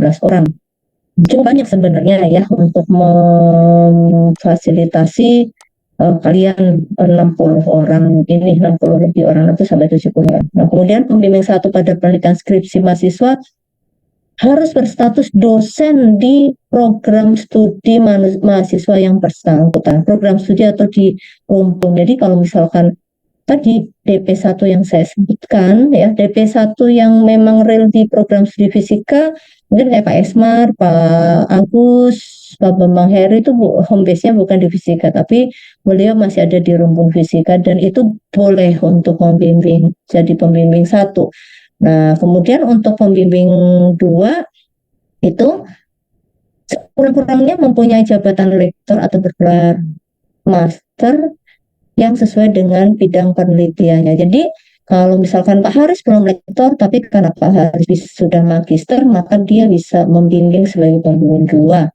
orang. Cukup banyak sebenarnya ya untuk memfasilitasi kalian 60 orang ini, 60 lebih orang itu sampai 70 orang. Nah, kemudian pembimbing satu pada penelitian skripsi mahasiswa harus berstatus dosen di program studi mahasiswa yang bersangkutan, program studi atau di rumpun. Jadi kalau misalkan tadi DP1 yang saya sebutkan ya, DP1 yang memang real di program studi fisika, mungkin kayak Pak Esmar, Pak Agus, Pak Bambang Heri itu home base-nya bukan di fisika, tapi beliau masih ada di rumpun fisika dan itu boleh untuk membimbing, jadi pembimbing satu. Nah, kemudian untuk pembimbing dua itu kurang-kurangnya mempunyai jabatan lektor atau bergelar master yang sesuai dengan bidang penelitiannya. Jadi kalau misalkan Pak Haris belum lektor, tapi karena Pak Haris sudah magister, maka dia bisa membimbing sebagai pembimbing dua.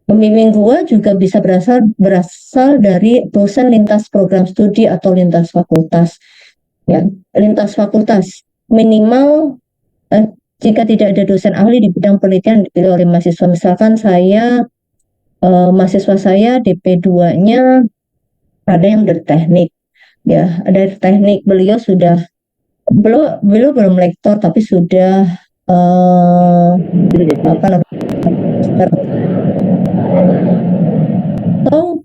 Pembimbing dua juga bisa berasal dari dosen lintas program studi atau lintas fakultas. Ya, lintas fakultas minimal jika tidak ada dosen ahli di bidang penelitian dipilih oleh mahasiswa. Misalkan mahasiswa saya DP2-nya ada yang dari teknik, ya ada teknik, beliau belum lektor tapi sudah apa namanya, atau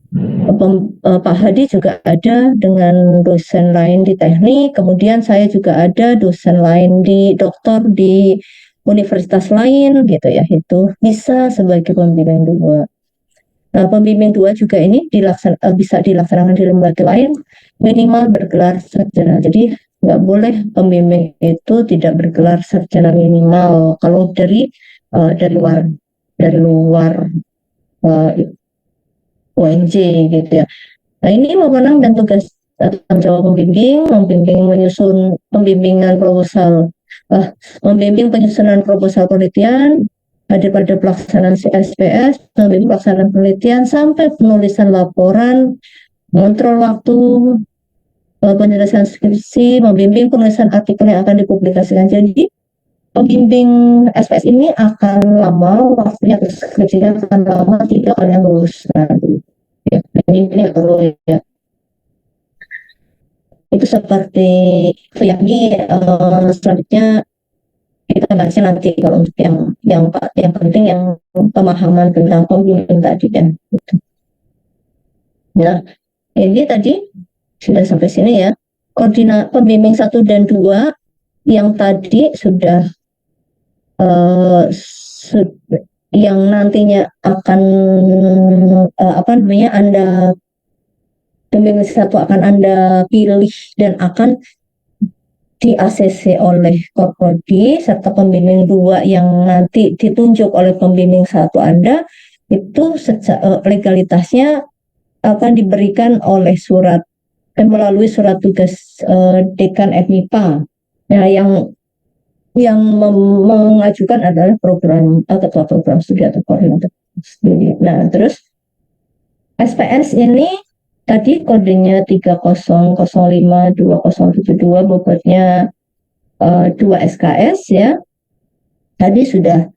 Pak Hadi juga ada dengan dosen lain di teknik, kemudian saya juga ada dosen lain di doktor di universitas lain gitu ya, itu bisa sebagai pembimbing dua. Nah, pembimbing dua juga ini bisa dilaksanakan di lembaga lain minimal bergelar sarjana. Jadi nggak boleh pembimbing itu tidak bergelar sarjana minimal kalau dari luar uh, UNJ gitu ya. Nah, ini wewenang dan tugas tanggung jawab membimbing menyusun pembimbingan proposal, membimbing penyusunan proposal penelitian, hadir pada pelaksanaan CSPS, membimbing pelaksanaan penelitian sampai penulisan laporan, mengontrol waktu penyelesaian skripsi, membimbing penulisan artikel yang akan dipublikasikan. Jadi pembimbing SPS ini akan lama, waktunya skripsinya akan lama jika kalian lulus nanti. Ya, ini perlu ya. Itu seperti itu ya. Ini selanjutnya kita bahasnya nanti kalau untuk yang penting yang pemahaman tentang pembimbing tadi kan. Nah, ini tadi sudah sampai sini ya. Koordinat pembimbing 1 dan 2 yang tadi sudah yang nantinya akan apa namanya Anda pembimbing 1 akan Anda pilih dan akan di ACC oleh Korprodi, serta pembimbing 2 yang nanti ditunjuk oleh pembimbing 1 Anda itu legalitasnya akan diberikan oleh melalui surat tugas dekan FMIPA. Nah, yang mengajukan adalah ketua program studi atau koordinator studi. Nah, terus SPS ini tadi kodenya 30052072, bobotnya 2 SKS ya. Tadi sudah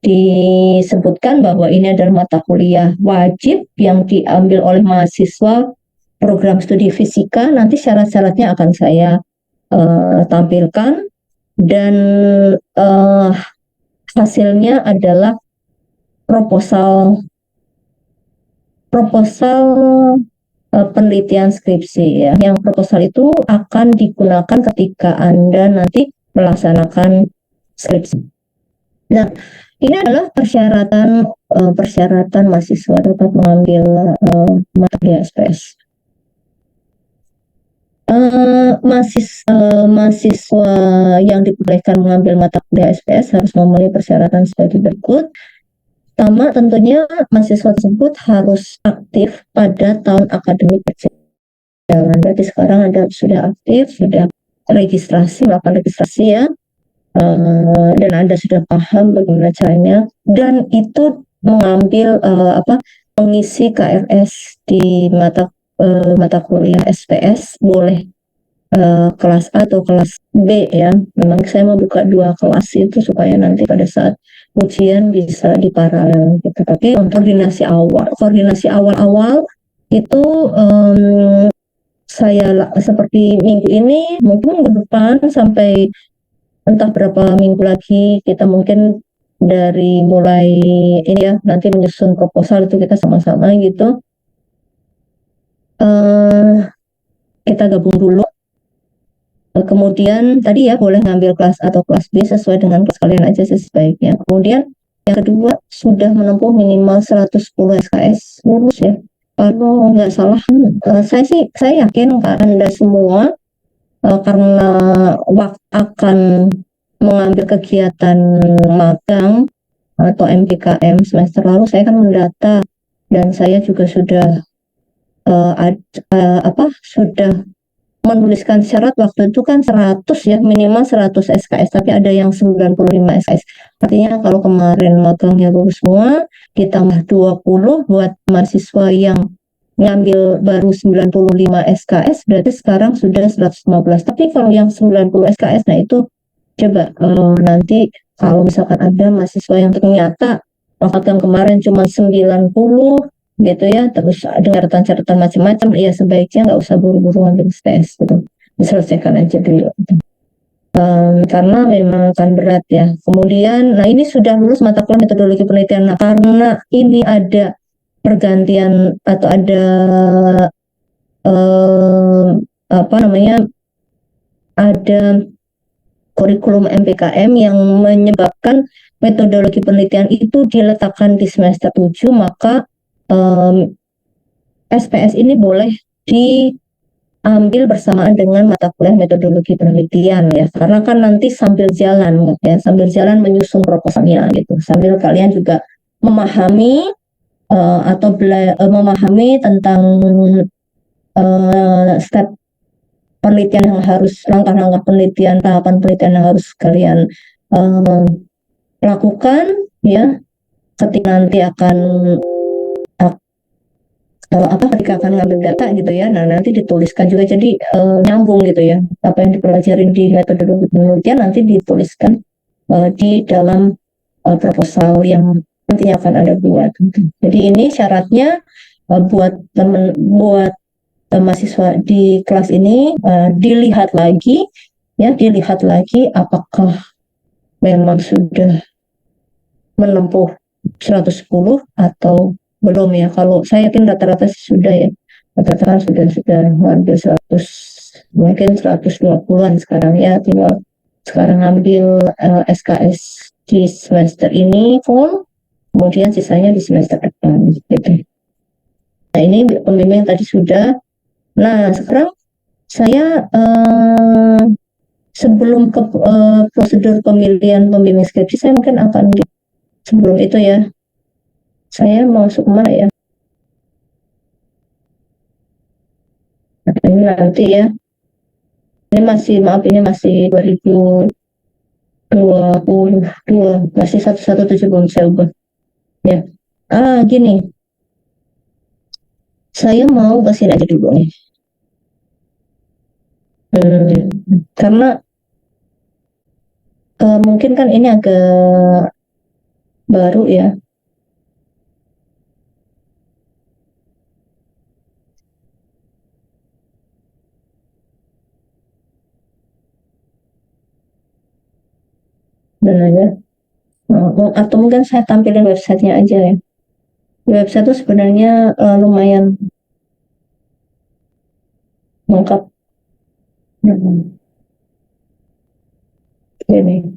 disebutkan bahwa ini adalah mata kuliah wajib yang diambil oleh mahasiswa program studi fisika. Nanti syarat-syaratnya akan saya tampilkan dan hasilnya adalah proposal penelitian skripsi ya. Yang proposal itu akan digunakan ketika Anda nanti melaksanakan skripsi. Nah, ini adalah persyaratan mahasiswa dapat mengambil mata kuliah SPS. Mahasiswa yang diperbolehkan mengambil mata kuliah SPS harus memenuhi persyaratan sebagai berikut. Pertama, tentunya mahasiswa tersebut harus aktif pada tahun akademik berjalan. Berarti sekarang Anda sudah aktif, sudah melakukan registrasi ya, dan Anda sudah paham bagaimana caranya, dan itu mengambil mengisi KRS di mata kuliah SPS boleh kelas A atau kelas B ya. Memang saya membuka dua kelas itu supaya nanti pada saat ujian bisa diparalel gitu. Tapi untuk koordinasi awal-awal itu saya seperti minggu ini, mungkin minggu depan sampai entah berapa minggu lagi kita mungkin dari mulai ini ya nanti menyusun proposal itu kita sama-sama gitu. Kita gabung dulu. Kemudian tadi ya boleh ngambil kelas A atau kelas B sesuai dengan kelas kalian aja sih sebaiknya. Kemudian yang kedua sudah menempuh minimal 110 SKS lulus ya. Kalau nggak salah, saya yakin Anda semua karena waktu akan mengambil kegiatan magang atau MPKM semester lalu saya kan mendata dan saya juga sudah sudah menuliskan syarat waktu itu kan 100 ya, minimal 100 SKS, tapi ada yang 95 SKS. Artinya kalau kemarin magangnya lulus semua, ditambah 20 buat mahasiswa yang ngambil baru 95 SKS, berarti sekarang sudah 115. Tapi kalau yang 90 SKS, nah itu coba nanti kalau misalkan ada mahasiswa yang ternyata yang kemarin cuma 90 gitu ya, terus ada catatan-catatan macam-macam, ya sebaiknya nggak usah buru-buru ambil tes gitu, diselesaikan aja dulu. Karena memang akan berat ya. Kemudian, nah ini sudah lulus mata kuliah metodologi penelitian. Nah, karena ini ada pergantian atau ada apa namanya, ada kurikulum MPKM yang menyebabkan metodologi penelitian itu diletakkan di semester 7, maka SPS ini boleh diambil bersamaan dengan mata kuliah metodologi penelitian ya, karena kan nanti sambil jalan ya, sambil jalan menyusun proposalnya gitu, sambil kalian juga memahami memahami tentang step penelitian yang harus, langkah-langkah penelitian, tahapan penelitian yang harus kalian lakukan ya ketika nanti akan ketika akan ngambil data gitu ya. Nah nanti dituliskan juga, jadi nyambung gitu ya, apa yang dipelajari di metodologi penelitian nanti dituliskan di dalam proposal yang nantinya akan ada buat. Jadi ini syaratnya buat mahasiswa di kelas ini dilihat lagi apakah memang sudah menempuh 110 atau belum ya. Kalau saya yakin rata-rata sudah ya, rata-rata sudah ngambil 100, mungkin 120-an sekarang ya, tinggal sekarang ngambil SKS di semester ini full, kemudian sisanya di semester depan gitu. Nah ini pembimbing tadi sudah. Nah sekarang saya sebelum ke prosedur pemilihan pembimbing skripsi, saya mungkin akan sebelum itu ya, saya masuk mana ya? Nah, ini nanti ya. Ini masih, maaf, ini masih 2022, masih 1170 belum saya ubah. Ya. Gini. Saya mau ke sini aja dulu nih. Karena mungkin kan ini agak baru ya. Sebenarnya. Atau mungkin saya tampilin websitenya aja ya. Website itu sebenarnya lumayan lengkap. Ini.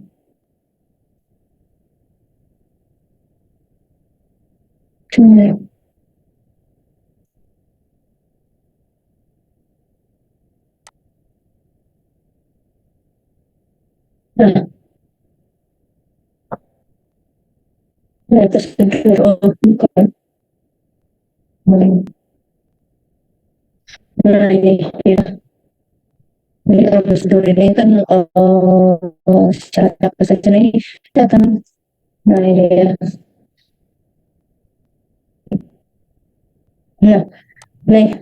Nah, ya, terus bukan. Nah ini ya. Jadi kalau prosedur ini kan syarat apa saja ini akan, nah ini ya. Nah, nih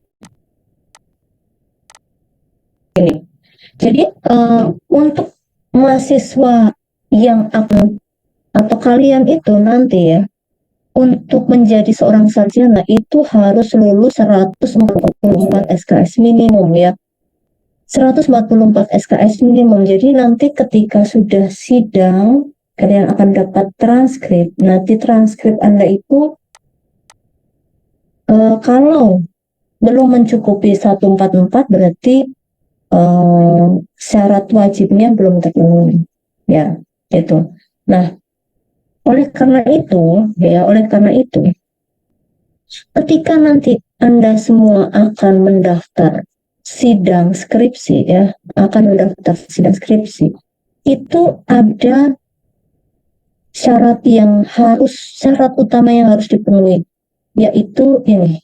ini. Jadi untuk mahasiswa yang akan atau kalian itu nanti ya, untuk menjadi seorang sarjana itu harus lulus 144 SKS minimum ya. 144 SKS minimum. Jadi nanti ketika sudah sidang, kalian akan dapat transkrip. Nanti transkrip Anda itu kalau belum mencukupi 144 berarti syarat wajibnya belum terpenuhi. Ya, itu. Nah, oleh karena itu, ketika nanti Anda semua akan mendaftar sidang skripsi ya, akan mendaftar sidang skripsi, itu ada syarat utama yang harus dipenuhi, yaitu ini,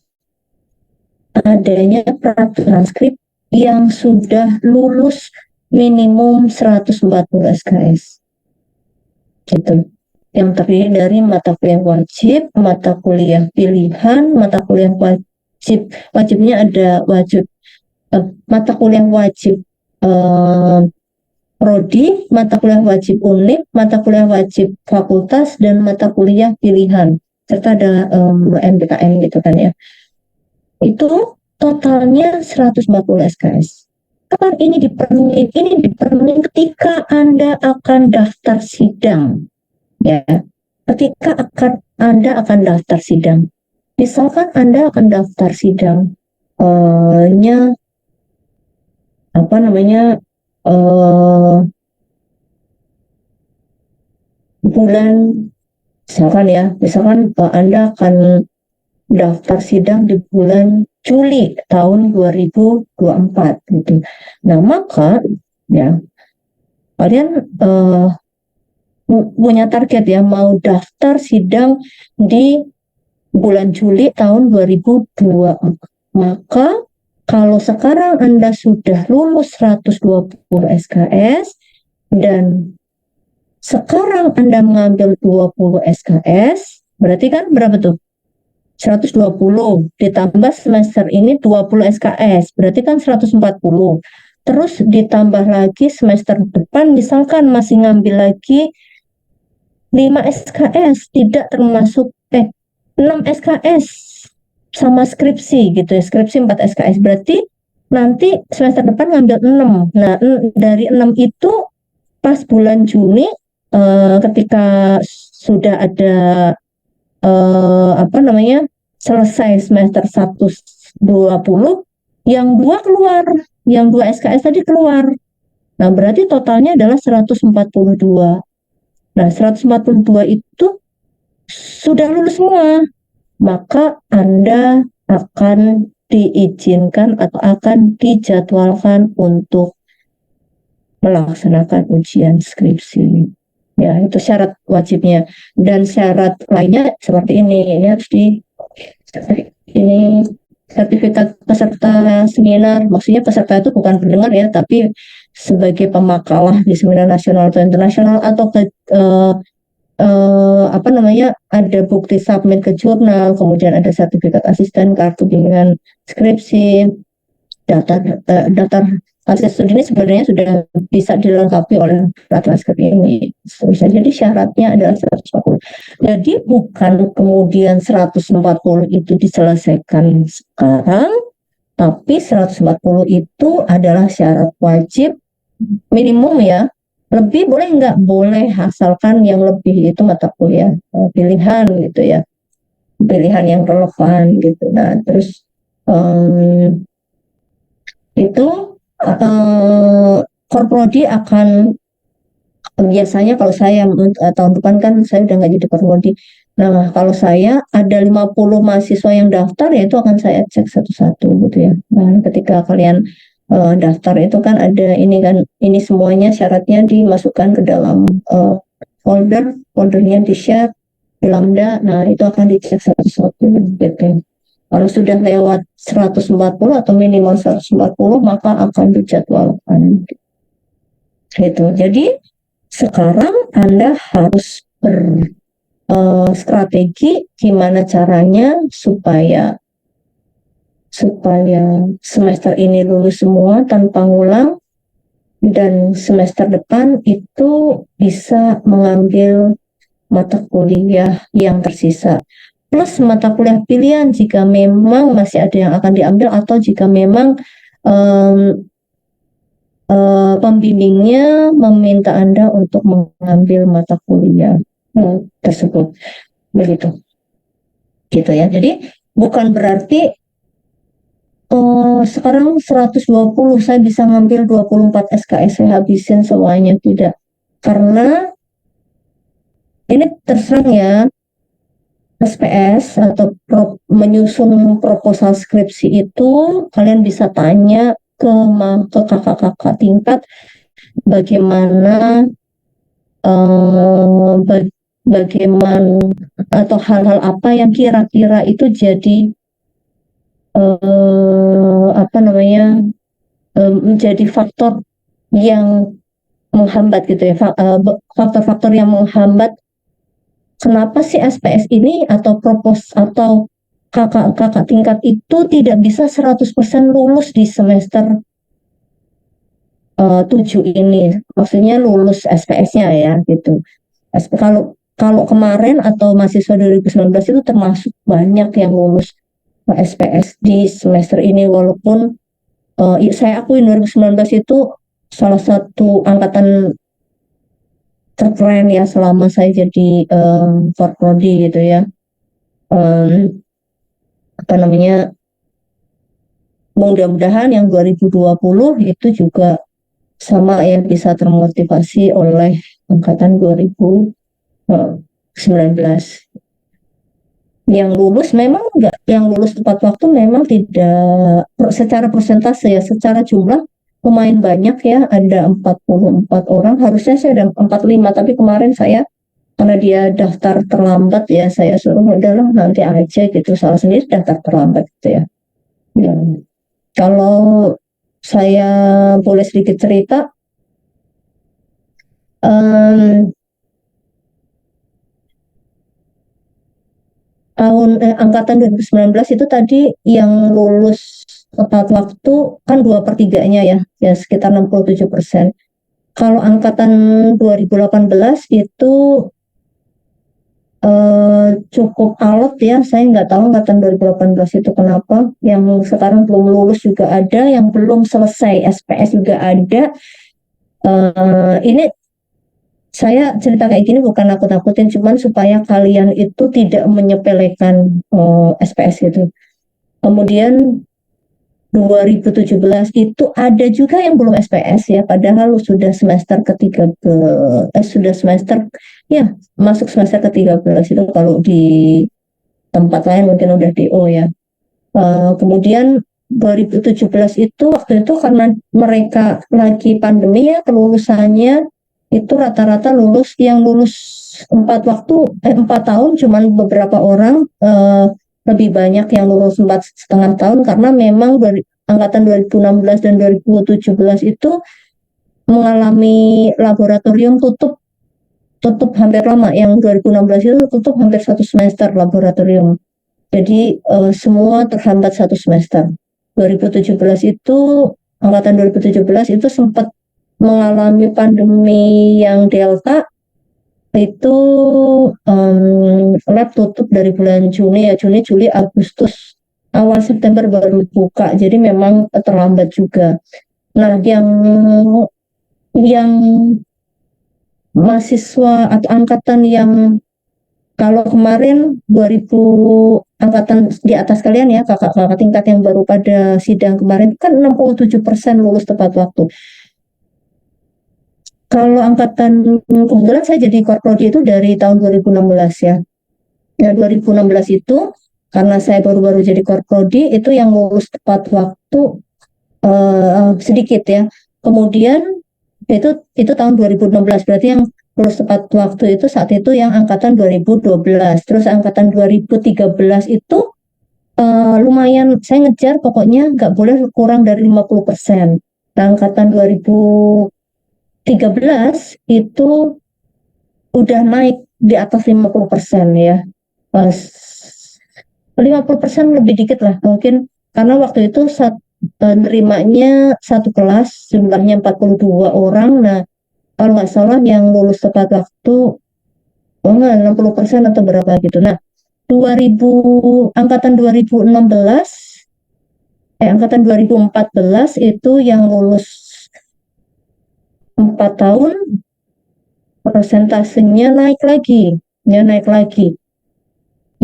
adanya pratranskrip yang sudah lulus minimum 140 SKS. Gitu. Yang terdiri dari mata kuliah wajib, mata kuliah pilihan, mata kuliah wajibnya ada mata kuliah wajib prodi, mata kuliah wajib univ, mata kuliah wajib fakultas, dan mata kuliah pilihan, serta ada MBKM gitu kan ya. Itu totalnya 140 SKS. Kapan ini dipenuhi? Ini dipenuhi ketika Anda akan daftar sidang. Ya, ketika Anda akan daftar sidang. Misalkan Anda akan daftar sidang apa namanya bulan, misalkan Anda akan daftar sidang di bulan Juli tahun 2024 gitu. Nah, maka ya kalian punya target ya, mau daftar sidang di bulan Juli tahun 2024. Maka kalau sekarang Anda sudah lulus 120 SKS dan sekarang Anda mengambil 20 SKS, berarti kan berapa tuh? 120 ditambah semester ini 20 SKS, berarti kan 140. Terus ditambah lagi semester depan misalkan masih ngambil lagi 5 SKS, tidak termasuk 6 SKS sama skripsi gitu ya, skripsi 4 SKS, berarti nanti semester depan ngambil 6. Nah, dari 6 itu pas bulan Juni ketika sudah ada selesai semester 120, yang yang 2 SKS tadi keluar. Nah, berarti totalnya adalah 142. Nah, 142 itu sudah lulus semua, maka Anda akan diizinkan atau akan dijadwalkan untuk melaksanakan ujian skripsi. Ya, itu syarat wajibnya. Dan syarat lainnya seperti ini harus ini sertifikat peserta seminar. Maksudnya peserta itu bukan pendengar ya, tapi sebagai pemakalah di seminar nasional atau internasional, atau ada bukti submit ke jurnal, kemudian ada sertifikat asisten, kartu bimbingan skripsi, daftar hasil studi ini sebenarnya sudah bisa dilengkapi oleh transkrip ini. Jadi syaratnya adalah 140. Jadi bukan kemudian 140 itu diselesaikan sekarang, tapi 140 itu adalah syarat wajib minimum ya. Lebih boleh nggak? Boleh, asalkan yang lebih itu mata kuliah pilihan gitu ya. Pilihan yang relevan gitu. Nah, terus itu Korprodi akan biasanya, kalau saya tahun depan kan saya udah nggak jadi Korprodi. Nah, kalau saya ada 50 mahasiswa yang daftar, ya itu akan saya cek satu-satu gitu ya. Nah, ketika kalian daftar itu kan ada ini kan, ini semuanya syaratnya dimasukkan ke dalam foldernya di-share di Lambda. Nah, itu akan dicek satu-satu gitu. Kalau sudah lewat 140 atau minimal 140, maka akan dijadwalkan. Gitu. Jadi sekarang Anda harus berstrategi gimana caranya supaya semester ini lulus semua tanpa ngulang, dan semester depan itu bisa mengambil mata kuliah yang tersisa plus mata kuliah pilihan jika memang masih ada yang akan diambil atau jika memang um, pembimbingnya meminta Anda untuk mengambil mata kuliah tersebut, begitu, gitu ya. Jadi bukan berarti sekarang 120 saya bisa ngambil 24 SKS saya habisin semuanya, tidak. Karena ini terserang ya, SPS atau menyusun proposal skripsi itu kalian bisa tanya ke kakak-kakak tingkat bagaimana bagaimana atau hal-hal apa yang kira-kira itu jadi apa namanya menjadi faktor yang menghambat gitu ya, faktor-faktor yang menghambat kenapa sih SPS ini atau atau kakak-kakak tingkat itu tidak bisa 100% lulus di semester 7 ini, maksudnya lulus SPS-nya ya gitu. Kalau kalau kemarin atau mahasiswa 2019 itu termasuk banyak yang lulus SPS di semester ini, walaupun saya akui 2019 itu salah satu angkatan terkeren ya selama saya jadi Forprodi gitu ya. Apa namanya, mudah-mudahan yang 2020 itu juga sama ya, bisa termotivasi oleh angkatan 2019. Yang lulus memang enggak, yang lulus tepat waktu memang tidak secara persentase ya, secara jumlah lumayan banyak ya, ada 44 orang, harusnya saya ada 45, tapi kemarin saya karena dia daftar terlambat ya, saya suruh udahlah nanti aja gitu, salah sendiri daftar terlambat gitu ya. Ya. Kalau saya boleh sedikit cerita, angkatan 2019 itu tadi yang lulus tepat waktu kan 2/3-nya ya, ya sekitar 67%. Kalau angkatan 2018 itu cukup alot ya, saya nggak tahu angkatan 2018 itu kenapa, yang sekarang belum lulus juga ada, yang belum selesai SPS juga ada. Ini saya cerita kayak gini bukan nakut-nakutin, cuman supaya kalian itu tidak menyepelekan SPS itu. Kemudian 2017 itu ada juga yang belum SPS ya, padahal sudah semester ketiga sudah semester ya, masuk semester ke-13 itu, kalau di tempat lain mungkin udah DO ya. Kemudian 2017 itu waktu itu karena mereka lagi pandemi ya, kelulusannya itu rata-rata lulus, yang lulus 4 tahun cuman beberapa orang, lebih banyak yang lulus 4,5 tahun karena memang dari angkatan 2016 dan 2017 itu mengalami laboratorium tutup tutup hampir lama. Yang 2016 itu tutup hampir 1 semester laboratorium, jadi semua terhambat 1 semester. 2017 itu, angkatan 2017 itu sempat mengalami pandemi yang Delta, itu lab tutup dari bulan Juni ya, Juni, Juli, Agustus, awal September baru buka, jadi memang terlambat juga. Nah, yang mahasiswa atau angkatan yang kalau kemarin 2000 angkatan di atas kalian ya, kakak-kakak tingkat yang baru pada sidang kemarin kan 67% lulus tepat waktu. Kalau angkatan, kebetulan saya jadi korprodi itu dari tahun 2016 ya. Ya 2016 itu karena saya baru-baru jadi korprodi, itu yang lulus tepat waktu sedikit ya. Kemudian itu tahun 2016, berarti yang lulus tepat waktu itu saat itu yang angkatan 2012. Terus angkatan 2013 itu lumayan saya ngejar, pokoknya nggak boleh kurang dari 50%. Nah, angkatan 2013 itu udah naik di atas 50% ya. 50% lebih dikit lah mungkin, karena waktu itu nerimanya satu kelas jumlahnya 42 orang. Nah, kalau nggak salah yang lulus tepat waktu, oh enggak, 60% atau berapa gitu. Nah, 2000 angkatan 2016 angkatan 2014 itu yang lulus 4 tahun persentasenya naik lagi, ya naik lagi.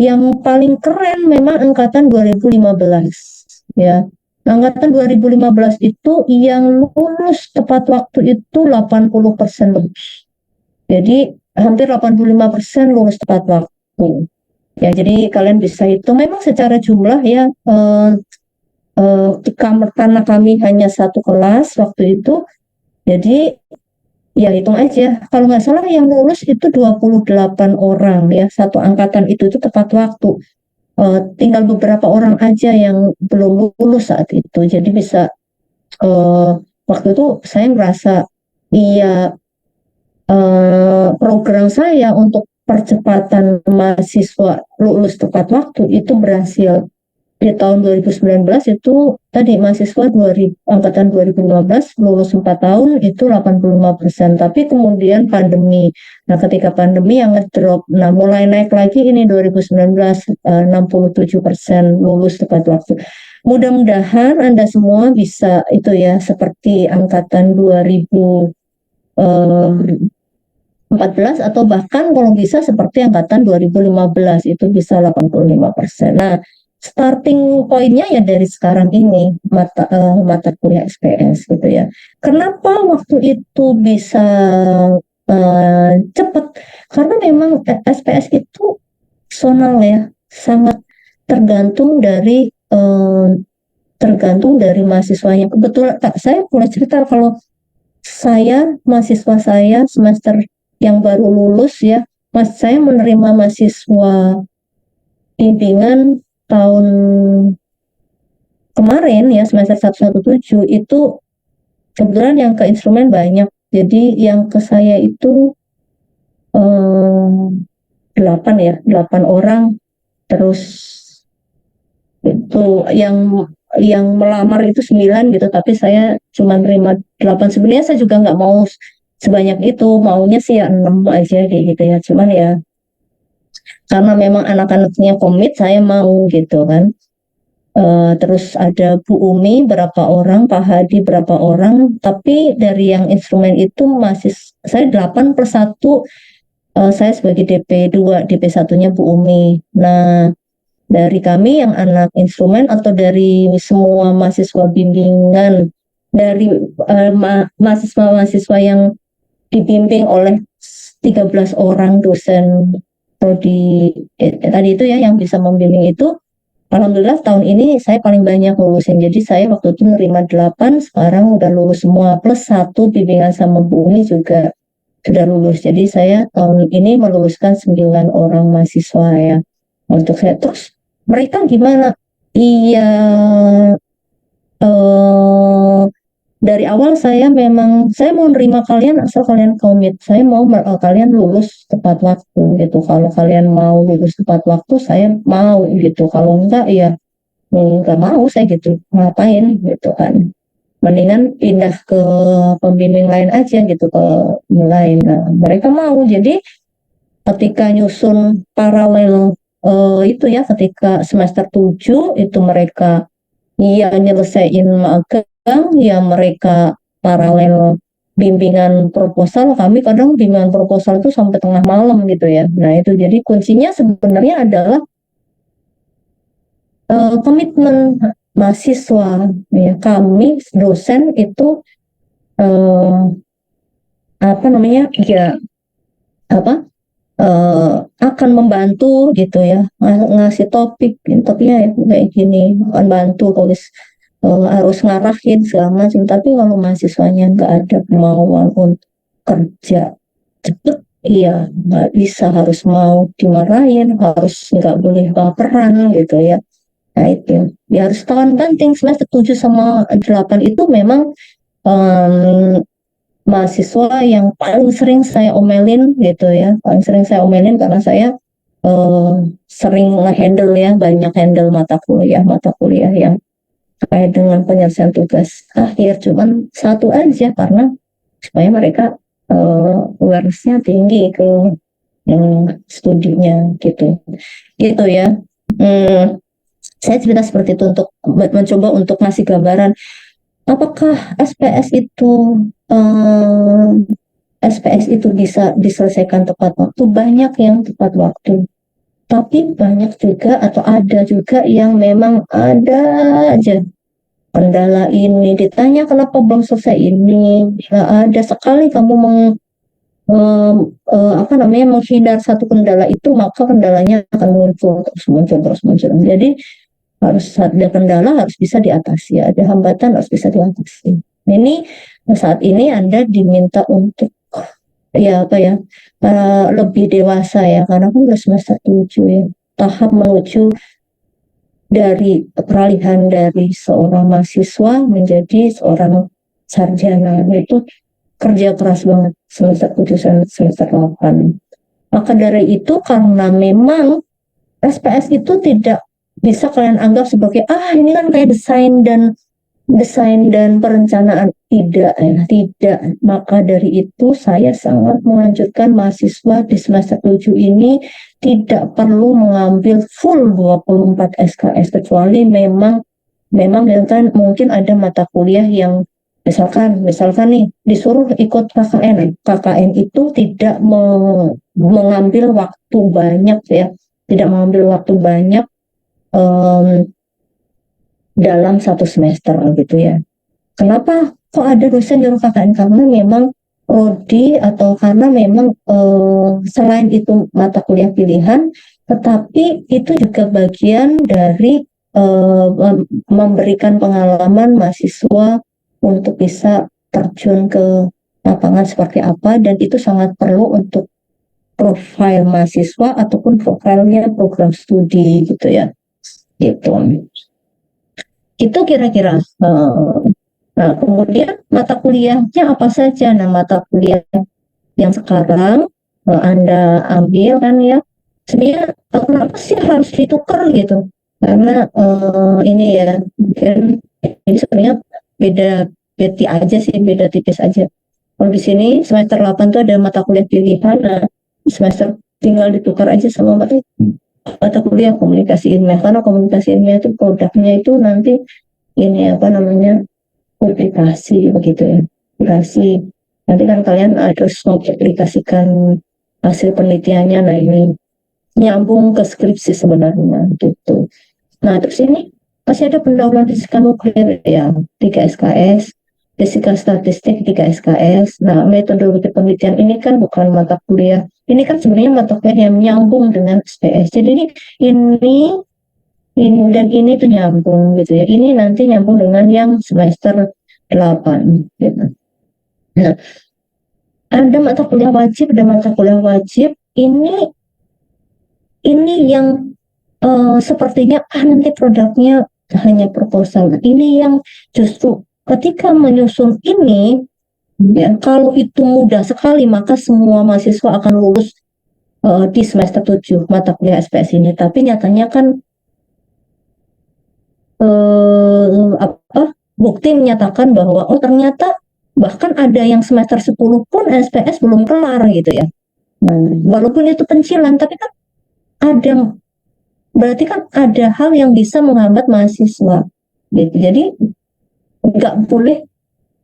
Yang paling keren memang angkatan 2015, ya. Angkatan 2015 itu yang lulus tepat waktu itu 80% lebih. Jadi hampir 85% lulus tepat waktu. Ya, jadi kalian bisa hitung memang secara jumlah ya, karena kami hanya satu kelas waktu itu, jadi ya hitung aja. Kalau nggak salah yang lulus itu 28 orang ya, satu angkatan itu tepat waktu. Tinggal beberapa orang aja yang belum lulus saat itu. Jadi bisa waktu itu saya merasa iya, program saya untuk percepatan mahasiswa lulus tepat waktu itu berhasil. Di tahun 2019 itu tadi mahasiswa angkatan 2015 lulus 4 tahun itu 85%, tapi kemudian pandemi. Nah, ketika pandemi yang ngedrop, nah mulai naik lagi ini 2019, 67% lulus tepat waktu. Mudah-mudahan Anda semua bisa itu ya, seperti angkatan 2014 atau bahkan kalau bisa seperti angkatan 2015 itu bisa 85%. Nah, starting pointnya ya dari sekarang ini mata kuliah SPS gitu ya. Kenapa waktu itu bisa cepat? Karena memang SPS itu personal ya, sangat tergantung dari mahasiswanya. Kebetulan saya boleh cerita kalau mahasiswa saya semester yang baru lulus ya, saya menerima mahasiswa bimbingan tahun kemarin ya, semester 117 itu kebetulan yang ke instrumen banyak. Jadi yang ke saya itu 8 orang, terus itu yang melamar itu 9 gitu, tapi saya cuma nerima 8. Sebenarnya saya juga nggak mau sebanyak itu, maunya sih ya 6 aja kayak gitu ya. Cuman ya karena memang anak-anaknya komit, saya mau gitu kan. Terus ada Bu Umi berapa orang, Pak Hadi berapa orang, tapi dari yang instrumen itu masih saya 8+1, saya sebagai DP2, DP1-nya Bu Umi. Nah, dari kami yang anak instrumen atau dari semua mahasiswa bimbingan, dari mahasiswa-mahasiswa yang dibimbing oleh 13 orang dosen prodi tadi itu ya yang bisa membimbing itu, alhamdulillah tahun ini saya paling banyak lulusin. Jadi saya waktu itu nerima 8, sekarang udah lulus semua, plus 1 bimbingan sama Bu Umi juga sudah lulus. Jadi saya tahun ini meluluskan 9 orang mahasiswa ya. Untuk saya terus mereka gimana? Iya, dari awal saya mau nerima kalian asal kalian komit. Saya mau kalian lulus tepat waktu gitu. Kalau kalian mau lulus tepat waktu, saya mau gitu. Kalau enggak ya nggak mau saya gitu. Ngapain gitu kan? Mendingan pindah ke pembimbing lain aja gitu, ke lain. Nah, mereka mau. Jadi ketika nyusun paralel itu ya, ketika semester 7 itu mereka iya nyelesain magang, ya mereka paralel bimbingan proposal. Kami kadang bimbingan proposal itu sampai tengah malam gitu ya. Nah itu jadi kuncinya sebenarnya adalah komitmen mahasiswa ya. Kami dosen itu apa namanya ya, apa akan membantu gitu ya, ngasih topiknya ya kayak gini, akan bantu tulis, harus ngarahin segala macam. Tapi kalau mahasiswanya nggak ada kemauan untuk kerja cepet, iya nggak bisa, harus mau dimarahin, harus nggak boleh baperan gitu ya. Nah itu ya harus tahan banting. Semester 7 sama 8 itu memang mahasiswa yang paling sering saya omelin gitu ya, paling sering saya omelin karena saya sering nge-handle ya, banyak handle mata kuliah yang terkait dengan penyelesaian tugas akhir, cuman satu aja karena supaya mereka awareness-nya tinggi ke studinya gitu ya. Saya cerita seperti itu untuk mencoba untuk ngasih gambaran apakah SPS itu bisa diselesaikan tepat waktu. Banyak yang tepat waktu, tapi banyak juga atau ada juga yang memang ada aja kendala ini. Ditanya kenapa belum selesai ini, nggak ada. Sekali kamu menghindar satu kendala itu, maka kendalanya akan muncul terus muncul. Jadi harus ada kendala harus bisa diatasi, ada hambatan harus bisa diatasi. Ini saat ini Anda diminta untuk lebih dewasa ya, karena kan udah semester 7 ya, tahap menuju dari peralihan dari seorang mahasiswa menjadi seorang sarjana itu kerja keras banget semester 7 semester 8. Maka dari itu karena memang SPS itu tidak bisa kalian anggap sebagai ini kan kayak desain dan perencanaan, tidak. Maka dari itu saya sangat menganjurkan mahasiswa di semester 7 ini tidak perlu mengambil full 24 SKS kecuali memang kan mungkin ada mata kuliah yang misalkan nih disuruh ikut KKN itu tidak mengambil waktu banyak ya, tidak mengambil waktu banyak dalam satu semester gitu ya. Kenapa kok ada dosen nyuruh KKN? Karena memang prodi atau karena memang selain itu mata kuliah pilihan, tetapi itu juga bagian dari memberikan pengalaman mahasiswa untuk bisa terjun ke lapangan seperti apa, dan itu sangat perlu untuk profil mahasiswa ataupun profilnya program studi gitu ya. Gitu. Itu kira-kira. Nah, kemudian mata kuliahnya apa saja? Nah, mata kuliah yang sekarang Anda ambil kan ya, sebenarnya kenapa sih harus ditukar gitu? Karena ini ya, mungkin ini sebenarnya beda aja sih, beda tipis aja. Kalau di sini semester 8 tuh ada mata kuliah pilihan, nah semester tinggal ditukar aja sama mata kuliah komunikasi ilmiah, karena komunikasi ilmiah itu produknya itu nanti ini publikasi begitu ya, publikasi. Nanti kan kalian harus mempublikasikan hasil penelitiannya, nah ini nyambung ke skripsi sebenarnya gitu. Nah terus ini masih ada pendahuluan fisika nuklir ya, 3 SKS, fisika statistik 3 SKS. Nah metodologi penelitian ini kan bukan mata kuliah, ini kan sebenarnya mata kuliah yang nyambung dengan SPS. Jadi ini dan ini tuh nyambung gitu ya. Ini nanti nyambung dengan yang semester 8 gitu. Nah, ada mata kuliah wajib, ini yang sepertinya nanti produknya hanya proposal. Ini yang justru ketika menyusun ini ya, kalau itu mudah sekali maka semua mahasiswa akan lulus di semester 7 mata kuliah SPS ini. Tapi nyatanya kan bukti menyatakan bahwa ternyata bahkan ada yang semester 10 pun SPS belum kelar gitu ya. Walaupun itu pencilan, tapi kan berarti kan ada hal yang bisa menghambat mahasiswa gitu. Jadi nggak boleh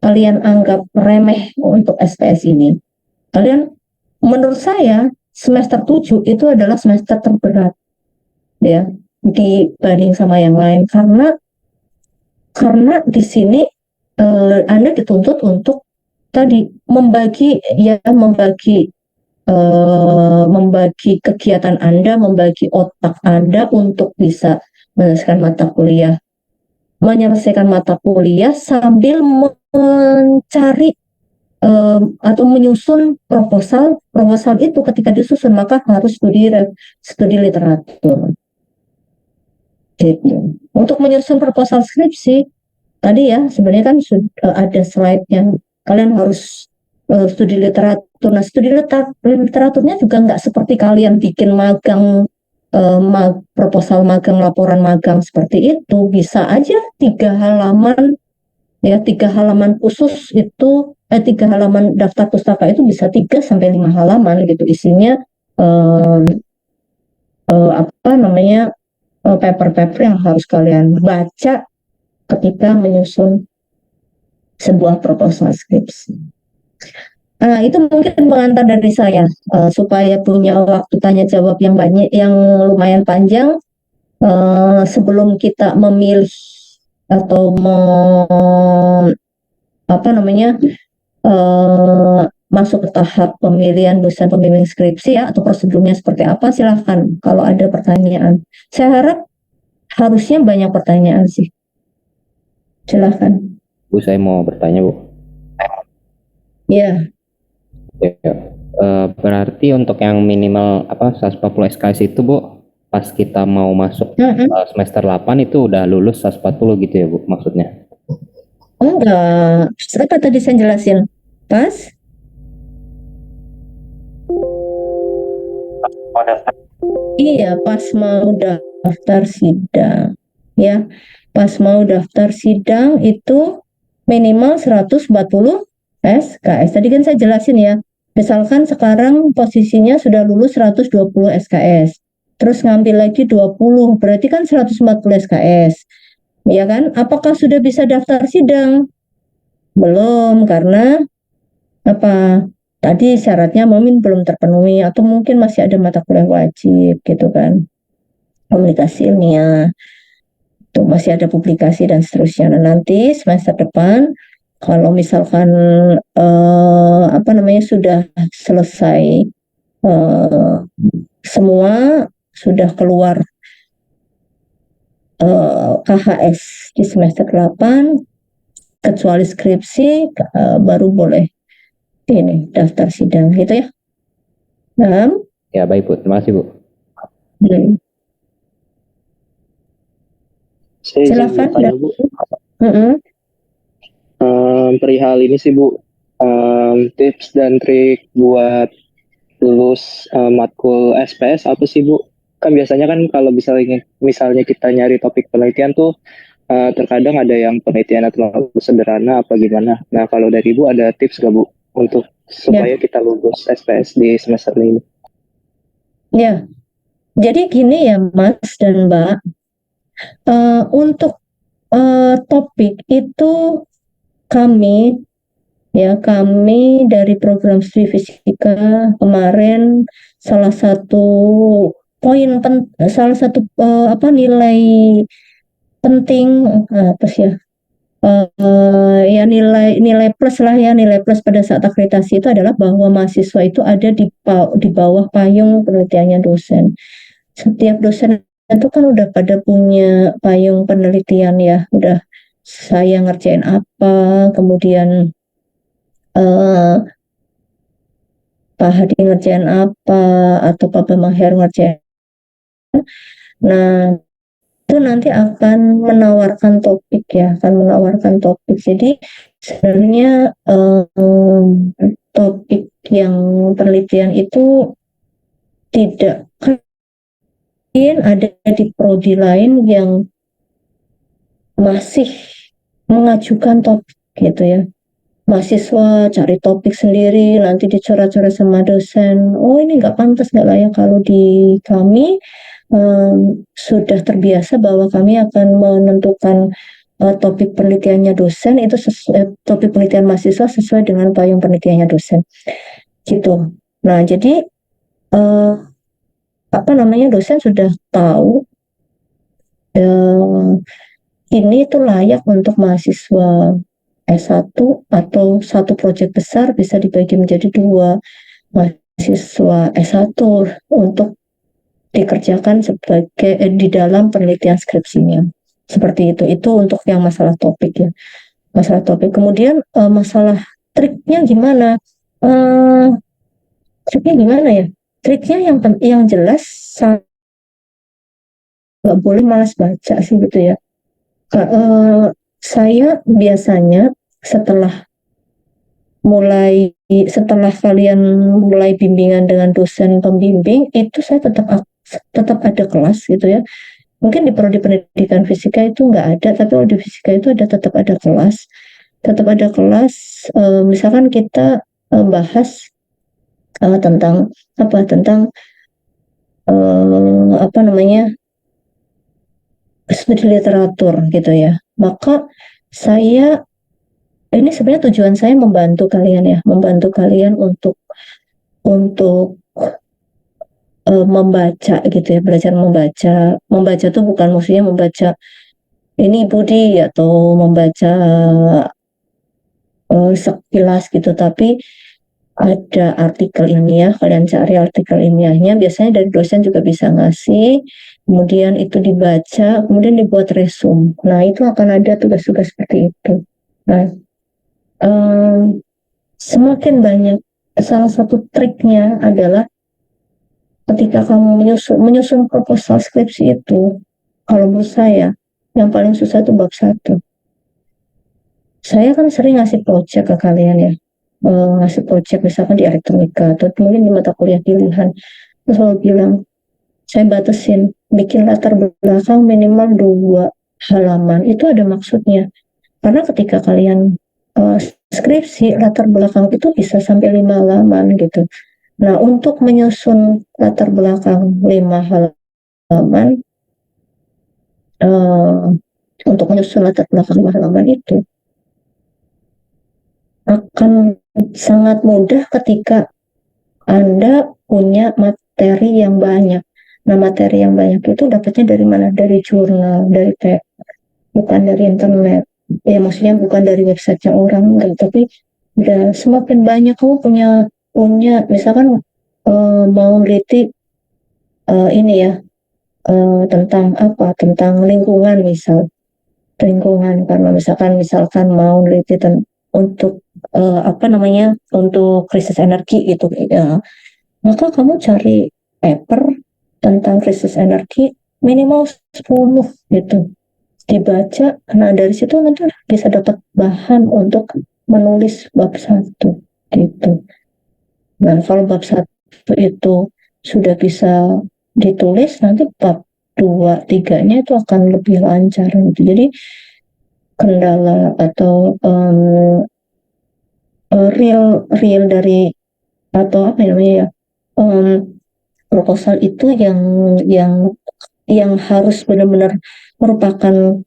kalian anggap remeh untuk SPS ini. Menurut saya semester 7 itu adalah semester terberat ya dibanding sama yang lain, karena di sini Anda dituntut untuk tadi membagi kegiatan Anda, membagi otak Anda untuk bisa menyelesaikan mata kuliah sambil mencari atau menyusun proposal itu. Ketika disusun maka harus studi literatur gitu. Untuk menyusun proposal skripsi tadi ya, sebenarnya kan ada slide yang kalian harus studi literatur. Nah, studi literaturnya juga nggak seperti kalian bikin magang, proposal magang, laporan magang seperti itu. Bisa aja 3 halaman ya, 3 halaman khusus itu 3 halaman daftar pustaka itu bisa 3 sampai 5 halaman gitu isinya, apa namanya, paper-paper yang harus kalian baca ketika menyusun sebuah proposal skripsi. Itu mungkin pengantar dari saya, supaya punya waktu tanya jawab yang banyak, yang lumayan panjang, sebelum kita memilih atau apa namanya, masuk ke tahap pemilihan dosen pembimbing skripsi ya, atau prosedurnya seperti apa, silahkan kalau ada pertanyaan. Saya harap harusnya banyak pertanyaan sih. Silahkan. Bu, saya mau bertanya, Bu. Ya. Ya. Berarti untuk yang minimal 140 SKS itu, Bu, pas kita mau masuk semester 8 itu udah lulus 140 gitu ya, Bu, maksudnya? Enggak. Apa tadi saya jelasin? Pas? Iya, pas mau daftar sidang. Ya, pas mau daftar sidang itu minimal 140 SKS. Tadi kan saya jelasin ya. Misalkan sekarang posisinya sudah lulus 120 SKS. Terus ngambil lagi 20, berarti kan 140 SKS. Ya kan? Apakah sudah bisa daftar sidang? Belum, karena apa? Tadi syaratnya mungkin belum terpenuhi atau mungkin masih ada mata kuliah wajib gitu kan. Komunikasi ilmiah, itu masih ada publikasi dan seterusnya. Nah, nanti semester depan kalau misalkan apa namanya sudah selesai, semua sudah keluar KHS di semester 8 kecuali skripsi, baru boleh ini daftar sidang gitu ya. Nah, Ya, baik, Bu. Terima kasih, Bu. Silakan. Saya Bu. Mm-mm. Perihal ini sih Bu, tips dan trik buat lulus matkul SPS apa sih Bu? Kan biasanya kan kalau misalnya kita nyari topik penelitian tuh terkadang ada yang penelitiannya terlalu sederhana apa gimana. Nah kalau dari Bu ada tips gak Bu untuk supaya kita lulus SPS di semester ini? Ya, jadi gini ya Mas dan Mbak, untuk topik itu kami dari program studi fisika kemarin salah satu nilai penting apa sih ya, ya nilai plus lah ya, nilai plus pada saat akreditasi itu adalah bahwa mahasiswa itu ada di bawah payung penelitiannya dosen. Setiap dosen itu kan udah pada punya payung penelitian ya, udah saya ngerjain apa, kemudian Pak Hadi ngerjain apa, atau Pak Bambang Heru ngerjain. Nah, itu nanti akan menawarkan topik ya, akan menawarkan topik. Jadi sebenarnya topik yang penelitian itu tidak mungkin ada di prodi lain yang masih mengajukan topik gitu ya. Mahasiswa cari topik sendiri, nanti dicoret-coret sama dosen. Oh ini nggak pantas, nggak layak. Kalau di kami sudah terbiasa bahwa kami akan menentukan topik penelitiannya dosen itu topik penelitian mahasiswa sesuai dengan payung penelitiannya dosen. Gitu. Nah jadi apa namanya dosen sudah tahu ini tuh layak untuk mahasiswa S1 atau satu proyek besar bisa dibagi menjadi 2 mahasiswa S1 untuk dikerjakan sebagai di dalam penelitian skripsinya. Seperti itu untuk yang masalah topik ya. Masalah topik. Kemudian masalah triknya gimana? Triknya gimana ya? Triknya yang jelas nggak boleh malas baca sih gitu ya. Saya biasanya setelah kalian mulai bimbingan dengan dosen pembimbing itu saya tetap ada kelas gitu ya. mungkin di prodi pendidikan fisika itu nggak ada, tapi kalau di fisika itu tetap ada kelas, misalkan kita bahas tentang apa namanya, studi literatur gitu ya. Maka saya ini sebenarnya tujuan saya membantu kalian untuk membaca gitu ya, belajar membaca tuh bukan maksudnya membaca ini Budi atau membaca sekilas gitu, tapi ada artikel ilmiah, kalian cari artikel ilmiahnya, biasanya dari dosen juga bisa ngasih, kemudian itu dibaca, kemudian dibuat resume. Nah, itu akan ada tugas-tugas seperti itu. Nah, semakin banyak, salah satu triknya adalah ketika kamu menyusun proposal skripsi itu, kalau menurut saya, yang paling susah itu bab 1. Saya kan sering ngasih project ke kalian ya, ngasih project misalkan di elektronika atau mungkin di mata kuliah pilihan, terus selalu bilang saya batasin bikin latar belakang minimal 2 halaman. Itu ada maksudnya, karena ketika kalian skripsi, latar belakang itu bisa sampai 5 halaman gitu. Nah, untuk menyusun latar belakang 5 halaman, untuk menyusun latar belakang 5 halaman itu akan sangat mudah ketika Anda punya materi yang banyak. Nah, materi yang banyak itu dapatnya dari mana? Dari jurnal, dari paper, bukan dari internet. Ya, maksudnya bukan dari website orang, enggak. Tapi udah semakin banyak kamu punya misalkan mau neliti ini ya, tentang apa? Tentang lingkungan karena misalkan mau neliti untuk apa namanya, untuk krisis energi gitu ya, maka kamu cari paper tentang krisis energi minimal 10 gitu, dibaca. Nah, dari situ nanti bisa dapat bahan untuk menulis bab 1 gitu. Nah, kalau bab 1 itu sudah bisa ditulis, nanti bab 2, 3-nya itu akan lebih lancar gitu. Jadi kendala atau real dari, atau apa namanya ya, proposal itu yang harus benar-benar merupakan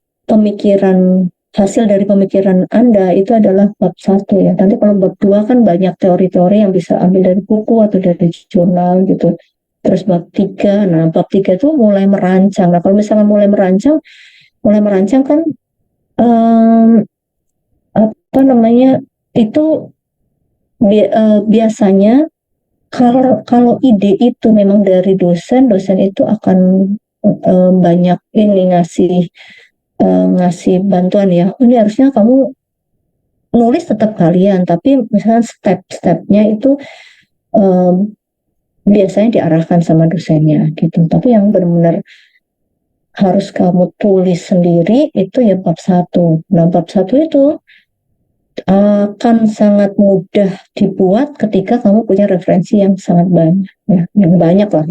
hasil dari pemikiran Anda, itu adalah bab 1 ya. Nanti kalau bab 2 kan banyak teori-teori yang bisa ambil dari buku atau dari jurnal gitu. Terus bab 3, nah bab 3 itu mulai merancang. Nah, kalau misalnya mulai merancang kan apa namanya, itu biasanya kalau ide itu memang dari dosen itu akan banyak ini ngasih bantuan ya. Ini harusnya kamu nulis tetap kalian, tapi misalnya step-stepnya itu biasanya diarahkan sama dosennya gitu. Tapi yang benar-benar harus kamu tulis sendiri itu ya bab 1. Nah, bab 1 itu akan sangat mudah dibuat ketika kamu punya referensi yang sangat banyak ya, yang banyak lah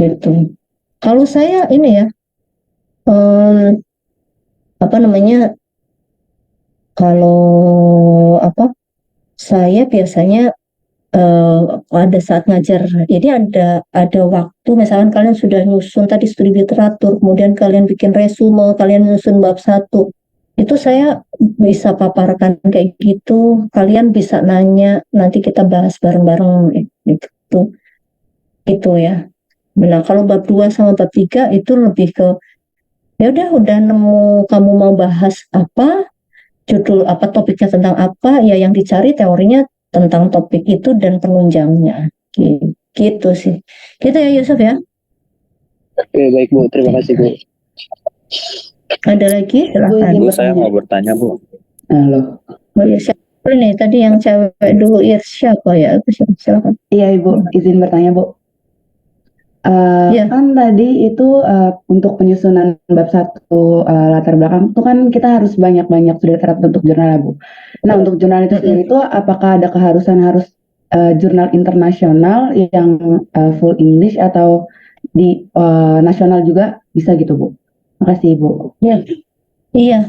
gitu. Kalau saya ini ya, apa namanya, kalau apa, saya biasanya pada saat ngajar, jadi ada waktu, misalkan kalian sudah nyusun tadi studi literatur, kemudian kalian bikin resume, kalian nyusun bab 1, itu saya bisa paparkan kayak gitu, kalian bisa nanya, nanti kita bahas bareng-bareng gitu, itu ya. Nah, kalau bab 2 sama bab 3 itu lebih ke ya udah nemu kamu mau bahas apa, judul apa, topiknya tentang apa, ya yang dicari teorinya tentang topik itu dan penunjangnya. Gitu sih. Gitu ya Yusuf ya. Oke, baik Bu, terima kasih Bu. Ada lagi? Silahkan. Bu, saya mau bertanya Bu. Halo. Oh ya, siapa nih tadi yang cewek dulu, siapa ya? Silahkan. Iya Ibu, izin bertanya Bu. Iya. Kan tadi itu untuk penyusunan bab 1 latar belakang itu kan kita harus banyak-banyak sudah terapkan untuk jurnal ya Bu. Nah, untuk jurnal itu sendiri itu apakah ada keharusan harus jurnal internasional yang full English, atau di nasional juga bisa gitu Bu. Makasih Bu. Ya, iya.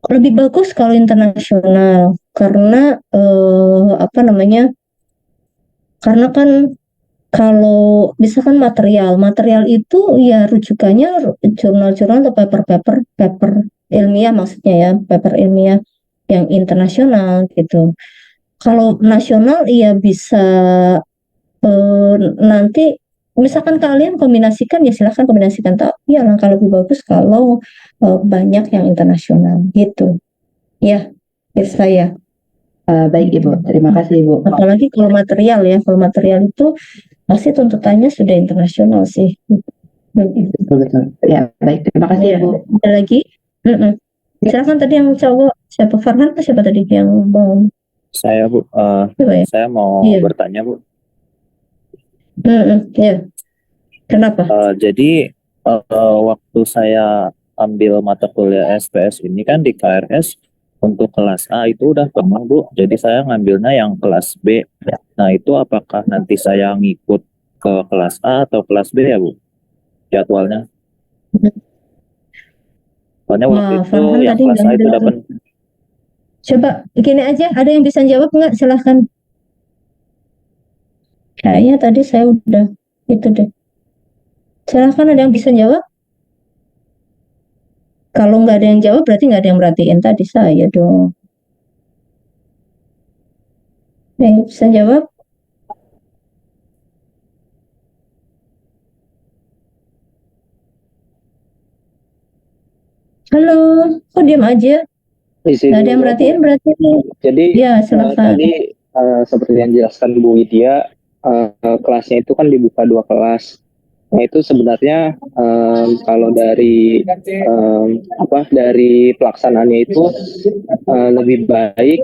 Lebih bagus kalau internasional karena apa namanya? Karena kan kalau misalkan material itu ya rujukannya jurnal-jurnal atau paper ilmiah maksudnya ya, paper ilmiah yang internasional gitu. Kalau nasional ya bisa nanti misalkan kalian kombinasikan ya silahkan kombinasikan, tapi alangkah lebih bagus kalau banyak yang internasional gitu. Ya, tips saya. Baik Ibu, terima kasih Ibu. Apalagi kalau material ya, kalau material itu pasti tuntutannya sudah internasional sih. Betul. Ya, baik. Terima kasih Iya. Ibu. Ada lagi? Mm-mm. Silakan tadi yang cowok, siapa Farhan atau siapa tadi yang mau? Saya Bu, Siapa ya? saya mau Iya. bertanya Bu. Iya. Kenapa? Jadi waktu saya ambil mata kuliah SPS ini kan di KRS untuk kelas A itu udah penuh Bu. Jadi saya ngambilnya yang kelas B. Nah itu apakah nanti saya ngikut ke kelas A atau kelas B ya Bu? Jadwalnya. Soalnya waktu Wah, itu Farhan yang tadi kelas nggak A itu udah bilang. penuh. Coba gini aja, ada yang bisa jawab nggak? Silahkan. Kayaknya tadi saya udah itu deh. Silahkan ada yang bisa jawab. Kalau nggak ada yang jawab berarti nggak ada yang merhatiin tadi saya dong. Yang bisa jawab? Halo, kok diam aja? Isi Nggak ada yang dulu, Bu. merhatiin berarti. Jadi Ya, silakan. tadi seperti yang dijelaskan Bu Widya, kelasnya itu kan dibuka 2 kelas. Nah itu sebenarnya kalau dari dari pelaksanaannya itu lebih baik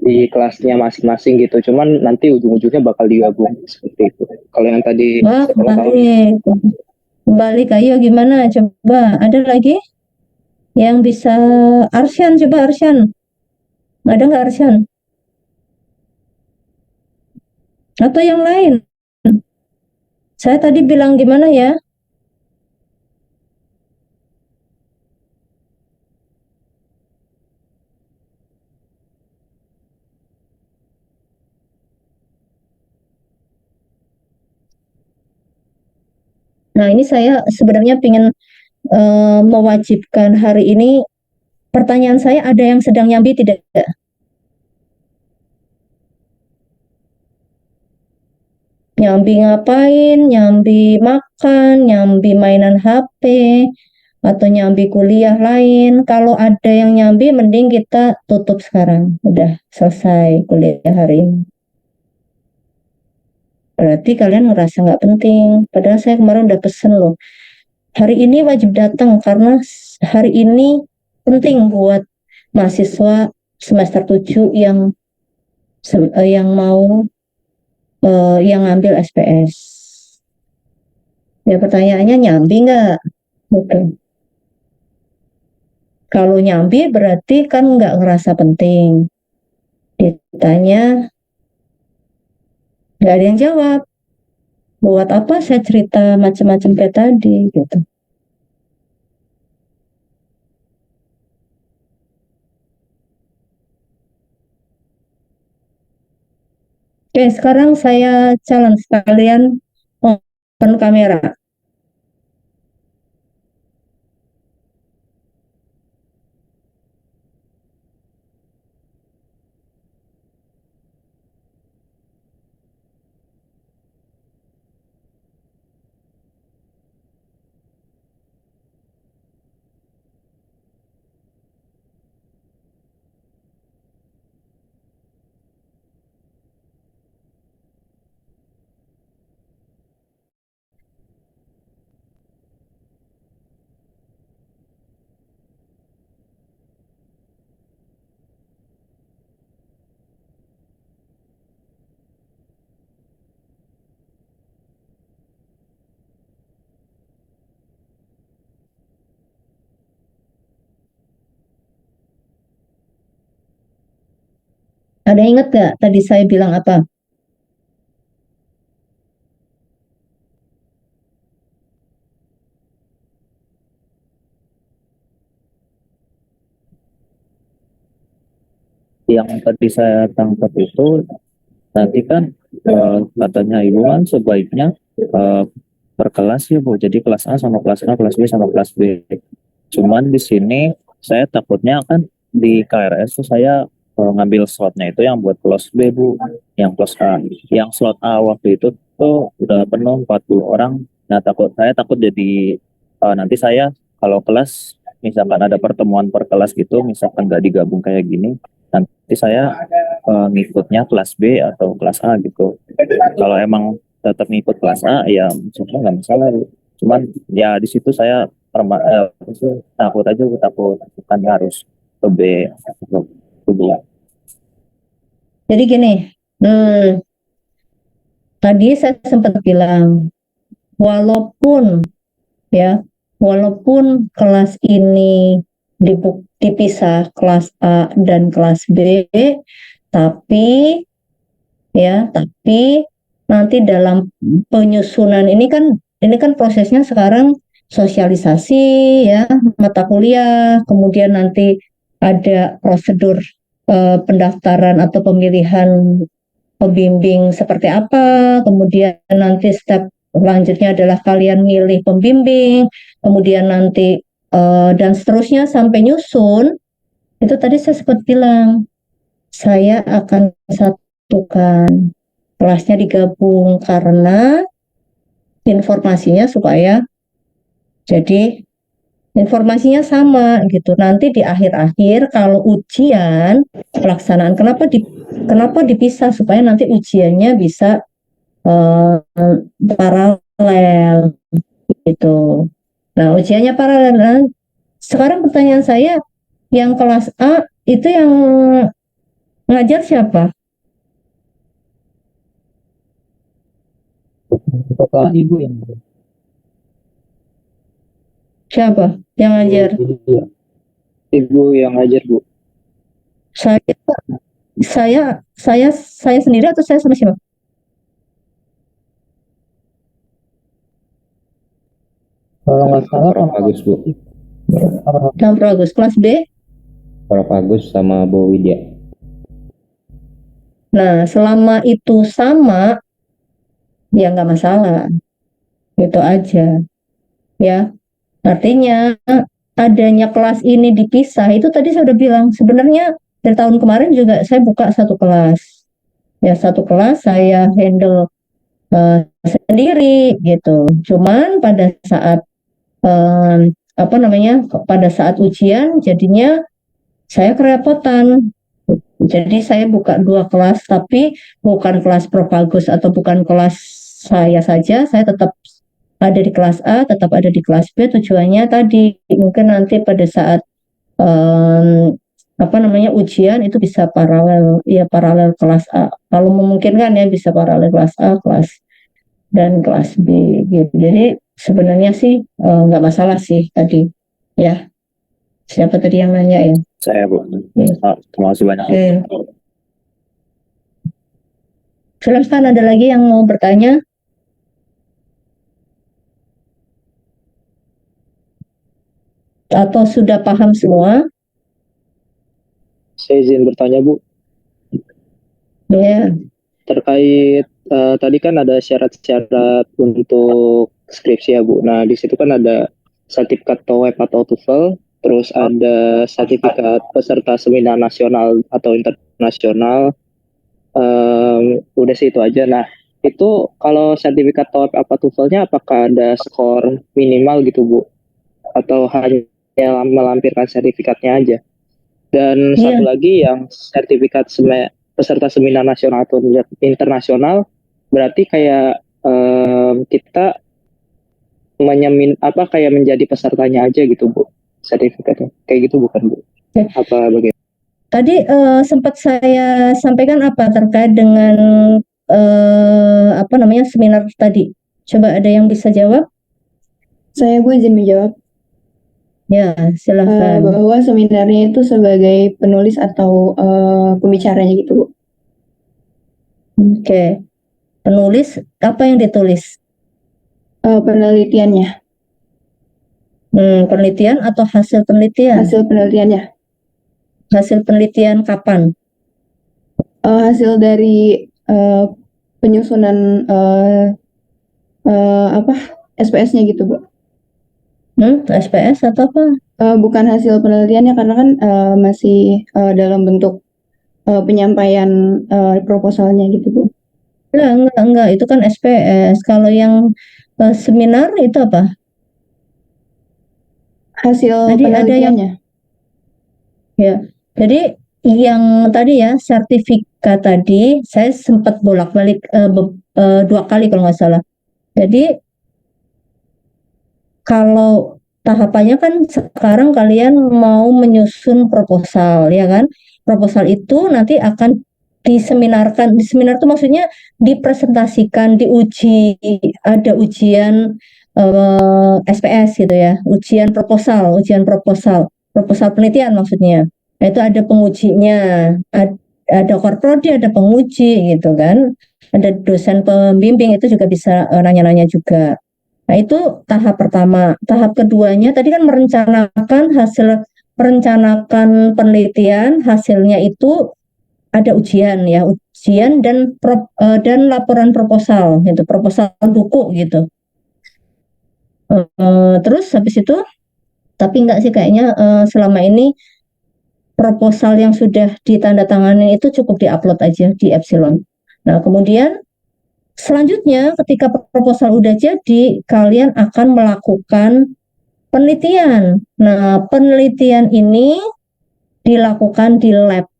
di kelasnya masing-masing gitu. Cuman nanti ujung-ujungnya bakal digabung seperti itu. Kalau yang tadi Wah, saya tahu, kembali. Kembali kayo gimana? Coba ada lagi yang bisa Arsyan, coba Arsyan. Ada nggak Arsyan? Atau yang lain? Saya tadi bilang gimana ya? Nah, ini saya sebenarnya ingin mewajibkan hari ini. Pertanyaan saya, ada yang sedang nyambi tidak? Nyambi ngapain? Nyambi makan, nyambi mainan HP, atau nyambi kuliah lain. Kalau ada yang nyambi, mending kita tutup sekarang. Udah selesai kuliah hari ini. Berarti kalian ngerasa nggak penting. Padahal saya kemarin udah pesen loh. Hari ini wajib datang karena hari ini penting buat mahasiswa semester 7 yang mau yang ngambil SPS. Ya pertanyaannya nyambi nggak? Gitu. Kalau nyambi berarti kan nggak ngerasa penting. Ditanya nggak ada yang jawab. Buat apa saya cerita macam-macam kayak tadi gitu. Oke, sekarang saya challenge kalian open kamera. Ada yang ingat gak tadi saya bilang apa? yang tadi saya tangkap itu nanti kan katanya ibu kan sebaiknya per kelas ya Bu. Jadi kelas A sama kelas A, kelas B sama kelas B. Cuman di sini saya takutnya kan di KRS tuh saya ngambil slotnya itu yang buat kelas B Bu, yang kelas A. Yang slot A waktu itu tuh udah penuh 40 orang. Nah saya takut jadi nanti saya kalau kelas misalkan ada pertemuan per kelas gitu, misalkan nggak digabung kayak gini, nanti saya ngikutnya kelas B atau kelas A gitu. Kalau emang tetap ngikut kelas A ya maksudnya nggak masalah Bu. Cuman ya di situ saya takut aja Bu, takut bukan harus ke B atau ke B. Jadi gini, tadi saya sempat bilang, walaupun ya, walaupun kelas ini dipisah kelas A dan kelas B, tapi tapi nanti dalam penyusunan ini kan prosesnya sekarang sosialisasi ya, mata kuliah, kemudian nanti ada prosedur pendaftaran atau pemilihan pembimbing seperti apa, kemudian nanti step selanjutnya adalah kalian milih pembimbing, kemudian nanti dan seterusnya sampai nyusun. Itu tadi saya sempat bilang, saya akan satukan, kelasnya digabung karena informasinya supaya jadi informasinya sama gitu. Nanti di akhir-akhir kalau ujian pelaksanaan, kenapa dipisah supaya nanti ujiannya bisa paralel gitu. Nah, ujiannya paralel. Nah, sekarang pertanyaan saya, yang kelas A itu yang ngajar siapa? Bapak Ibu yang Siapa yang ngajar? Ibu yang ngajar Bu. Saya, saya sendiri atau saya sama siapa? Kalau nggak salah Prof. Agus Bu, Yang Agus. Kelas B. Prof. Agus sama Bu Widya. Nah, selama itu sama, ya nggak masalah. Itu aja. Ya, artinya adanya kelas ini dipisah, itu tadi saya udah bilang, sebenarnya dari tahun kemarin juga saya buka satu kelas. Ya, satu kelas saya handle sendiri gitu. Cuman pada saat pada saat ujian jadinya saya kerepotan. Jadi saya buka dua kelas, tapi bukan kelas Prof. Agus atau bukan kelas saya saja, saya tetap ada di kelas A, tetap ada di kelas B. Tujuannya tadi mungkin nanti pada saat ujian itu bisa paralel, ya paralel kelas A. Kalau memungkinkan ya bisa paralel kelas A, kelas dan kelas B gitu. Jadi sebenarnya sih nggak masalah sih tadi ya. Siapa tadi yang nanya ya? Saya Bu. Terima kasih banyak. Silakan, ada lagi yang mau bertanya? Atau sudah paham semua? Saya izin bertanya Bu, Ya. terkait tadi kan ada syarat-syarat untuk skripsi ya Bu. Nah di situ kan ada sertifikat TOEFL atau TOEFL, terus ada sertifikat peserta seminar nasional atau internasional. Udah sih itu aja. Nah itu kalau sertifikat TOEFL apa TOEFL-nya apakah ada skor minimal gitu Bu? Atau hanya melampirkan sertifikatnya aja? Dan Iya. satu lagi yang sertifikat peserta seminar nasional atau internasional, berarti kayak kita kayak menjadi pesertanya aja gitu Bu, sertifikatnya kayak gitu bukan Bu? Apa bagaimana? Tadi sempat saya sampaikan apa terkait dengan seminar tadi. Coba ada yang bisa jawab? Saya Bu izin menjawab. Ya, silakan. Bahwa seminarnya itu sebagai penulis atau pembicaranya gitu Bu. Oke. Penulis, apa yang ditulis? Penelitiannya, Penelitian atau hasil penelitian? hasil penelitiannya. Hasil penelitian kapan? hasil dari penyusunan SPS-nya gitu, Bu. SPS atau apa? Bukan hasil penelitiannya karena kan masih dalam bentuk penyampaian proposalnya gitu, Bu. Enggak, itu kan SPS. Kalau yang seminar itu apa? Hasil Jadi ada yang penelitiannya. ya. Jadi yang tadi ya sertifikat tadi saya sempat bolak-balik 2 kali kalau nggak salah. Jadi kalau tahapannya kan sekarang kalian mau menyusun proposal, ya kan? Proposal itu nanti akan diseminarkan. Di seminar itu maksudnya dipresentasikan, diuji, ada ujian SPS gitu ya, ujian proposal penelitian maksudnya. Nah, itu ada pengujinya, ada korprodi, ada penguji gitu kan. Ada dosen pembimbing itu juga bisa nanya-nanya juga. Nah, itu tahap pertama. Tahap keduanya tadi kan merencanakan penelitian, hasilnya itu ada ujian ya, ujian dan laporan proposal gitu, proposal buku gitu. Terus habis itu tapi enggak sih kayaknya selama ini proposal yang sudah ditandatangani itu cukup diupload aja di Epsilon. Nah, kemudian selanjutnya ketika proposal udah jadi, kalian akan melakukan penelitian. Nah, penelitian ini dilakukan di lab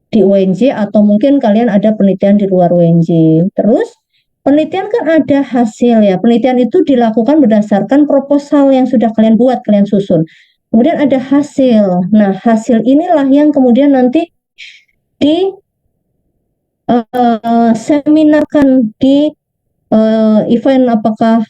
di UNJ atau mungkin kalian ada penelitian di luar UNJ. Terus penelitian kan ada hasil ya. Penelitian itu dilakukan berdasarkan proposal yang sudah kalian buat, kalian susun. Kemudian ada hasil. Nah, hasil inilah yang kemudian nanti di seminarkan di event apakah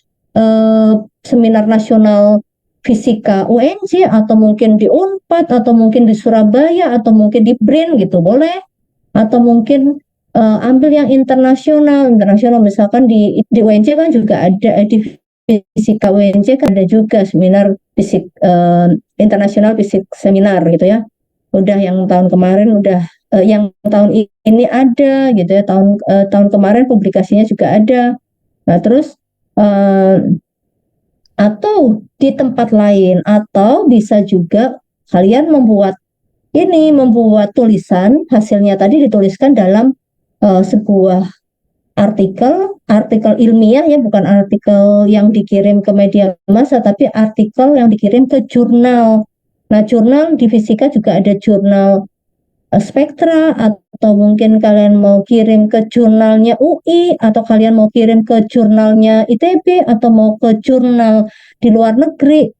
seminar nasional fisika UNJ atau mungkin di Unpad atau mungkin di Surabaya atau mungkin di BRIN gitu boleh, atau mungkin ambil yang internasional misalkan di UNJ kan juga ada di fisika UNJ kan ada juga seminar fisik internasional fisik seminar gitu ya. Udah yang tahun kemarin udah yang tahun ini ada gitu ya, tahun kemarin publikasinya juga ada. Nah, terus atau di tempat lain atau bisa juga kalian membuat tulisan, hasilnya tadi dituliskan dalam sebuah artikel ilmiah ya, bukan artikel yang dikirim ke media massa tapi artikel yang dikirim ke jurnal. Nah, jurnal di fisika juga ada jurnal Spektra, atau mungkin kalian mau kirim ke jurnalnya UI, atau kalian mau kirim ke jurnalnya ITB, atau mau ke jurnal di luar negeri,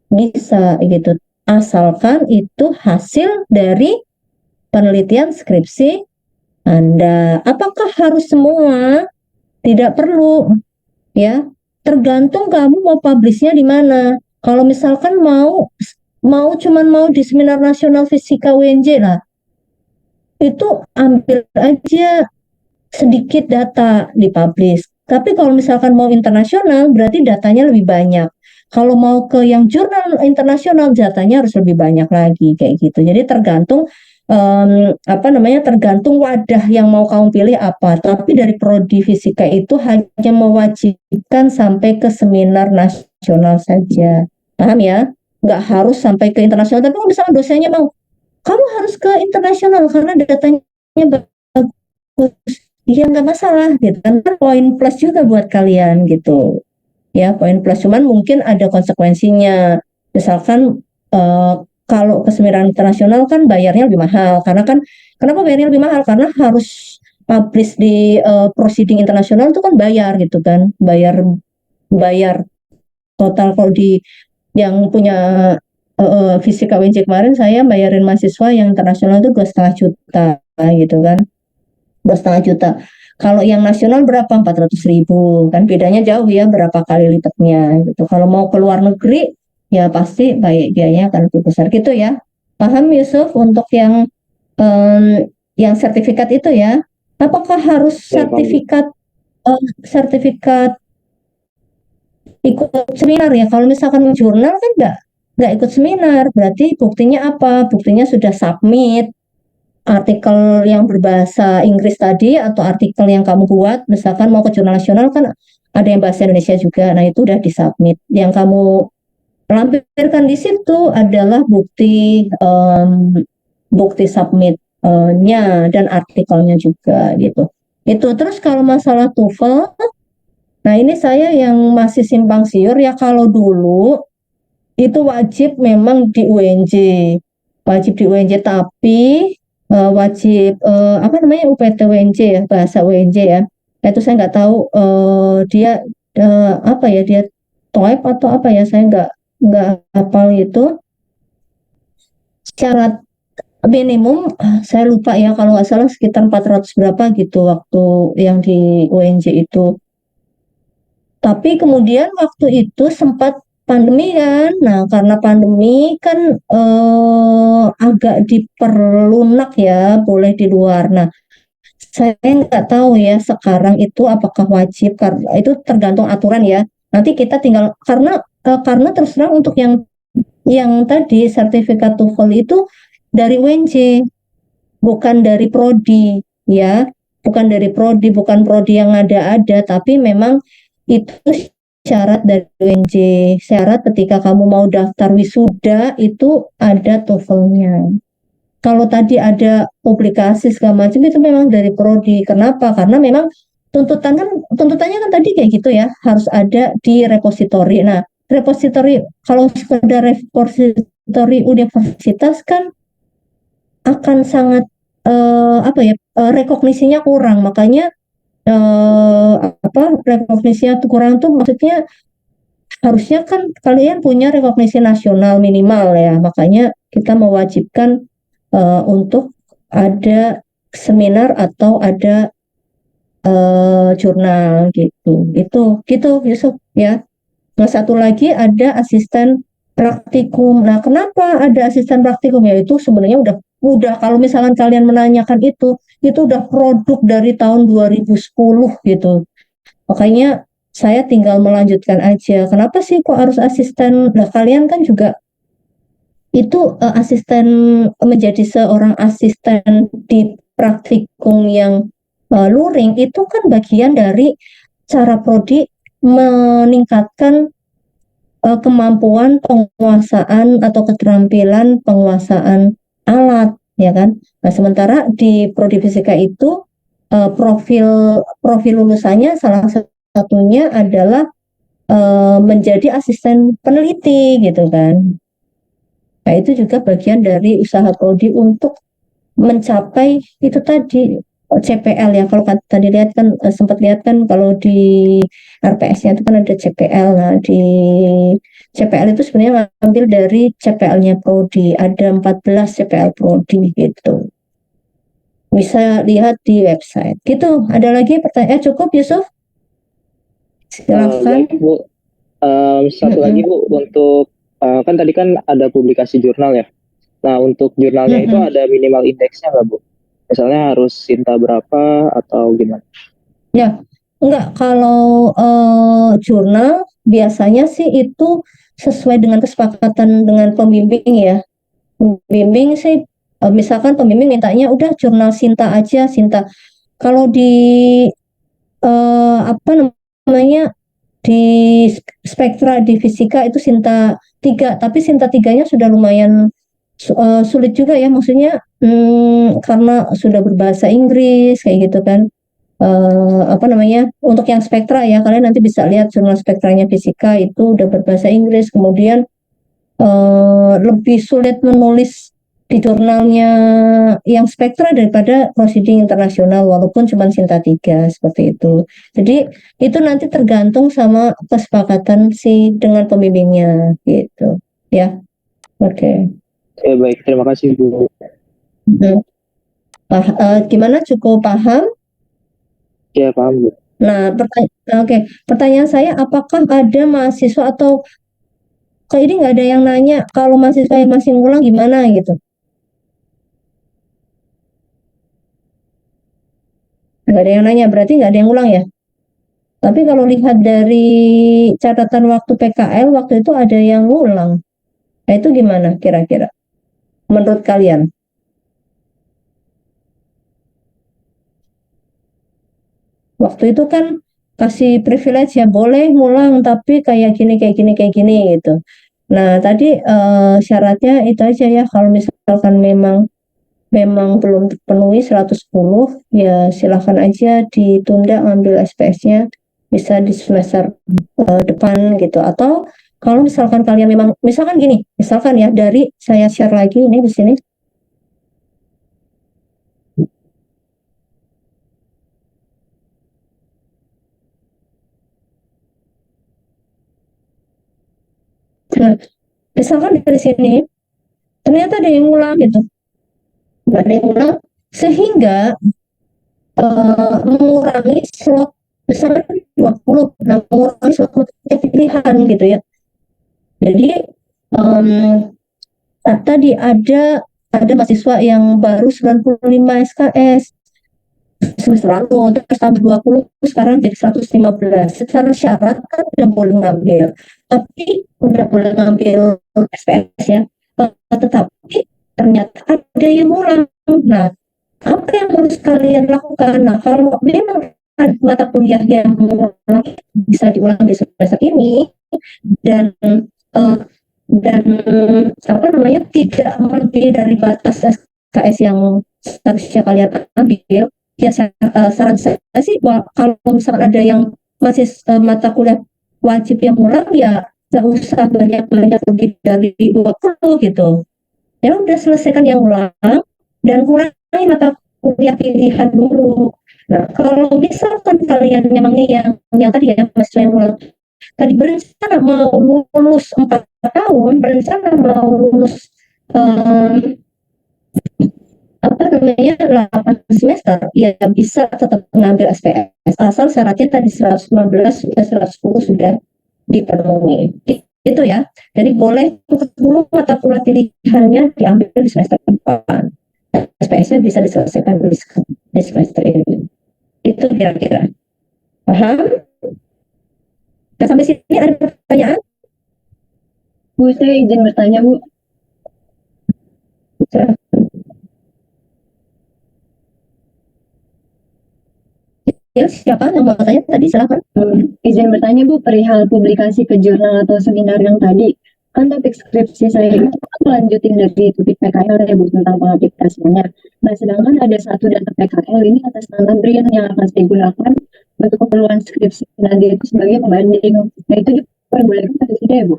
bisa gitu. Asalkan itu hasil dari penelitian skripsi Anda. Apakah harus semua? Tidak perlu, ya. Tergantung kamu mau publishnya di mana. Kalau misalkan mau di seminar nasional fisika UNJ lah, itu ambil aja sedikit data dipublish. Tapi kalau misalkan mau internasional, berarti datanya lebih banyak. Kalau mau ke yang jurnal internasional, datanya harus lebih banyak lagi kayak gitu. Jadi tergantung tergantung wadah yang mau kamu pilih apa. Tapi dari prodi fisika itu hanya mewajibkan sampai ke seminar nasional saja. Paham ya? Nggak harus sampai ke internasional. Tapi kalau misalkan dosennya mau, kamu harus ke internasional karena datanya bagus. Iya, nggak masalah gitu kan, poin plus juga buat kalian gitu ya, poin plus. Cuman mungkin ada konsekuensinya, misalkan kalau ke seminar internasional kan bayarnya lebih mahal, karena kan kenapa bayarnya lebih mahal, karena harus publish di proceeding internasional itu kan bayar gitu kan, bayar total. Kalau di yang punya fisika UNJ kemarin saya bayarin mahasiswa yang internasional itu 2,5 juta gitu kan, 2,5 juta. Kalau yang nasional berapa? 400.000. Kan bedanya jauh ya, berapa kali lipatnya gitu. Kalau mau ke luar negeri, ya pasti biayanya akan lebih besar gitu ya. Paham Yusuf untuk yang sertifikat itu ya? Apakah harus Ya, paham, Bu. sertifikat ikut seminar ya? Kalau misalkan jurnal kan nggak ikut seminar, berarti buktinya apa? Buktinya sudah submit artikel yang berbahasa Inggris tadi atau artikel yang kamu buat, misalkan mau ke jurnal nasional kan ada yang bahasa Indonesia juga. Nah, itu udah disubmit. Yang kamu lampirkan di situ adalah bukti submitnya dan artikelnya juga gitu. Itu terus kalau masalah TOEFL, nah ini saya yang masih simpang siur ya. Kalau dulu itu wajib memang di UNJ, wajib di UNJ, tapi wajib apa namanya UPT UNJ ya, bahasa UNJ ya. Nah, itu saya nggak tahu dia apa ya, dia TOEIC atau apa ya, saya nggak hafal itu. Syarat minimum saya lupa ya, kalau nggak salah sekitar 400 berapa gitu waktu yang di UNJ itu. Tapi kemudian waktu itu sempat pandemi kan. Nah, karena pandemi kan agak diperlunak ya, boleh di luar. Nah, saya nggak tahu ya sekarang itu apakah wajib, karena itu tergantung aturan ya. Nanti kita tinggal, karena terus terang untuk yang tadi sertifikat TOEFL itu dari UNJ, bukan dari prodi ya, bukan prodi yang ada, tapi memang itu syarat dari UNJ. Syarat ketika kamu mau daftar wisuda itu ada TOEFL-nya. Kalau tadi ada publikasi segala macam itu memang dari prodi. Kenapa? Karena memang tuntutannya kan tadi kayak gitu ya, harus ada di repositori. Nah, repositori, kalau sekedar repositori universitas kan akan sangat apa ya, rekognisinya kurang. Makanya rekognisinya tuh kurang tuh maksudnya harusnya kan kalian punya rekognisi nasional minimal ya. Makanya kita mewajibkan untuk ada seminar atau ada jurnal gitu. Gitu Yusuf ya. Nah, satu lagi ada asisten praktikum. Nah, kenapa ada asisten praktikum? Ya itu sebenarnya udah kalau misalkan kalian menanyakan itu udah produk dari tahun 2010 gitu. Makanya saya tinggal melanjutkan aja. Kenapa sih kok harus asisten? Nah, kalian kan juga itu menjadi seorang asisten di praktikum yang luring itu kan bagian dari cara prodi meningkatkan kemampuan penguasaan atau keterampilan penguasaan alat ya kan. Nah, sementara di prodi fisika itu profil lulusannya salah satunya adalah menjadi asisten peneliti gitu kan. Nah, itu juga bagian dari usaha prodi untuk mencapai itu tadi CPL ya. Kalau tadi lihat kan sempat lihat kan kalau di RPS-nya itu kan ada CPL. Nah, di CPL itu sebenarnya ngambil dari CPL-nya prodi. Ada 14 CPL prodi gitu. Bisa lihat di website. Gitu. Ada lagi pertanyaan? Cukup Yusuf? Silakan. Baik, Bu. Satu lagi Bu, untuk kan tadi kan ada publikasi jurnal ya. Nah, untuk jurnalnya itu ada minimal indeksnya nggak Bu? Misalnya harus Sinta berapa atau gimana? Ya, enggak. Kalau jurnal biasanya sih itu sesuai dengan kesepakatan dengan pembimbing ya. Pembimbing sih, misalkan pembimbing mintanya udah jurnal Sinta aja, Sinta. Kalau di apa namanya, di spektra di fisika itu Sinta 3, tapi Sinta 3-nya sudah lumayan sulit juga ya, maksudnya karena sudah berbahasa Inggris kayak gitu kan. Apa namanya, untuk yang spektra ya, kalian nanti bisa lihat jurnal spektranya fisika itu udah berbahasa Inggris. Kemudian lebih sulit menulis di jurnalnya yang spektra daripada proceeding internasional walaupun cuma Sinta 3 seperti itu. Jadi itu nanti tergantung sama kesepakatan si dengan pembimbingnya gitu ya. Oke. Oke, baik. Terima kasih Bu. Gimana, cukup paham? Ya, paham Bu. Nah, pertanyaan saya, apakah ada mahasiswa atau kok ini nggak ada yang nanya kalau mahasiswa yang masih ngulang gimana gitu? Nggak ada yang nanya, berarti nggak ada yang ulang ya? Tapi kalau lihat dari catatan waktu PKL, waktu itu ada yang ngulang. Nah, itu gimana kira-kira menurut kalian? Waktu itu kan kasih privilege ya, boleh ngulang tapi kayak gini gitu. Nah, tadi syaratnya itu aja ya, kalau misalkan memang memang belum terpenuhi 110, ya silakan aja ditunda ngambil SPS-nya, bisa di semester depan gitu. Atau kalau misalkan kalian memang, misalkan gini, misalkan ya, dari saya share lagi ini di sini. Nah, misalkan dari sini ternyata ada yang ngulang gitu, nggak ada yang ngulang, sehingga mengurangi slot besar 20, nah mengurangi slot pilihan gitu ya. Jadi tadi ada mahasiswa yang baru 95 SKS semester lalu, terus tambah 20, sekarang jadi 115. Secara syarat kan udah boleh ngambil, tapi udah boleh ngambil SPS ya. Tetapi ternyata ada yang kurang. Nah, apa yang harus kalian lakukan? Nah, kalau memang ada mata kuliah yang bisa diulang di semester ini, dan eh, dan apa namanya, tidak melebihi dari batas SKS yang seharusnya kalian ambil, ya saran saya sih, kalau misalkan ada yang masih mata kuliah wajib yang ulang, ya nggak usah banyak-banyak lebih dari 20 gitu. Ya udah, selesaikan yang ulang dan kurangi mata kuliah pilihan dulu. Nah, kalau misalkan kalian memang yang tadi ya, mas, yang ulang tadi berencana mau lulus 4 tahun, berencana mau lulus um, apa namanya 8 semester, ya bisa tetap mengambil SPS asal syaratnya tadi 115 sudah 110 sudah dipenuhi. Itu ya. Jadi boleh untuk dulu mata kuliah pilihannya diambil di semester depan. SPS-nya bisa diselesaikan di semester ini. Itu kira-kira. Paham? Nah, sampai sini ada pertanyaan? Bu, saya izin bertanya, Bu. Ya, siapa yang mau tanya tadi, silakan. Izin bertanya, Bu, perihal publikasi ke jurnal atau seminar yang tadi. Kan topik skripsi saya itu kan melanjutin dari topik PKL ya, Bu, tentang pengaplikasiannya. Nah, sedangkan ada satu data PKL ini atas nama BRIN yang akan saya gunakan untuk keperluan skripsi nanti itu sebagai pembanding. Nah, itu diperbolehkan atau tidak ya, Bu?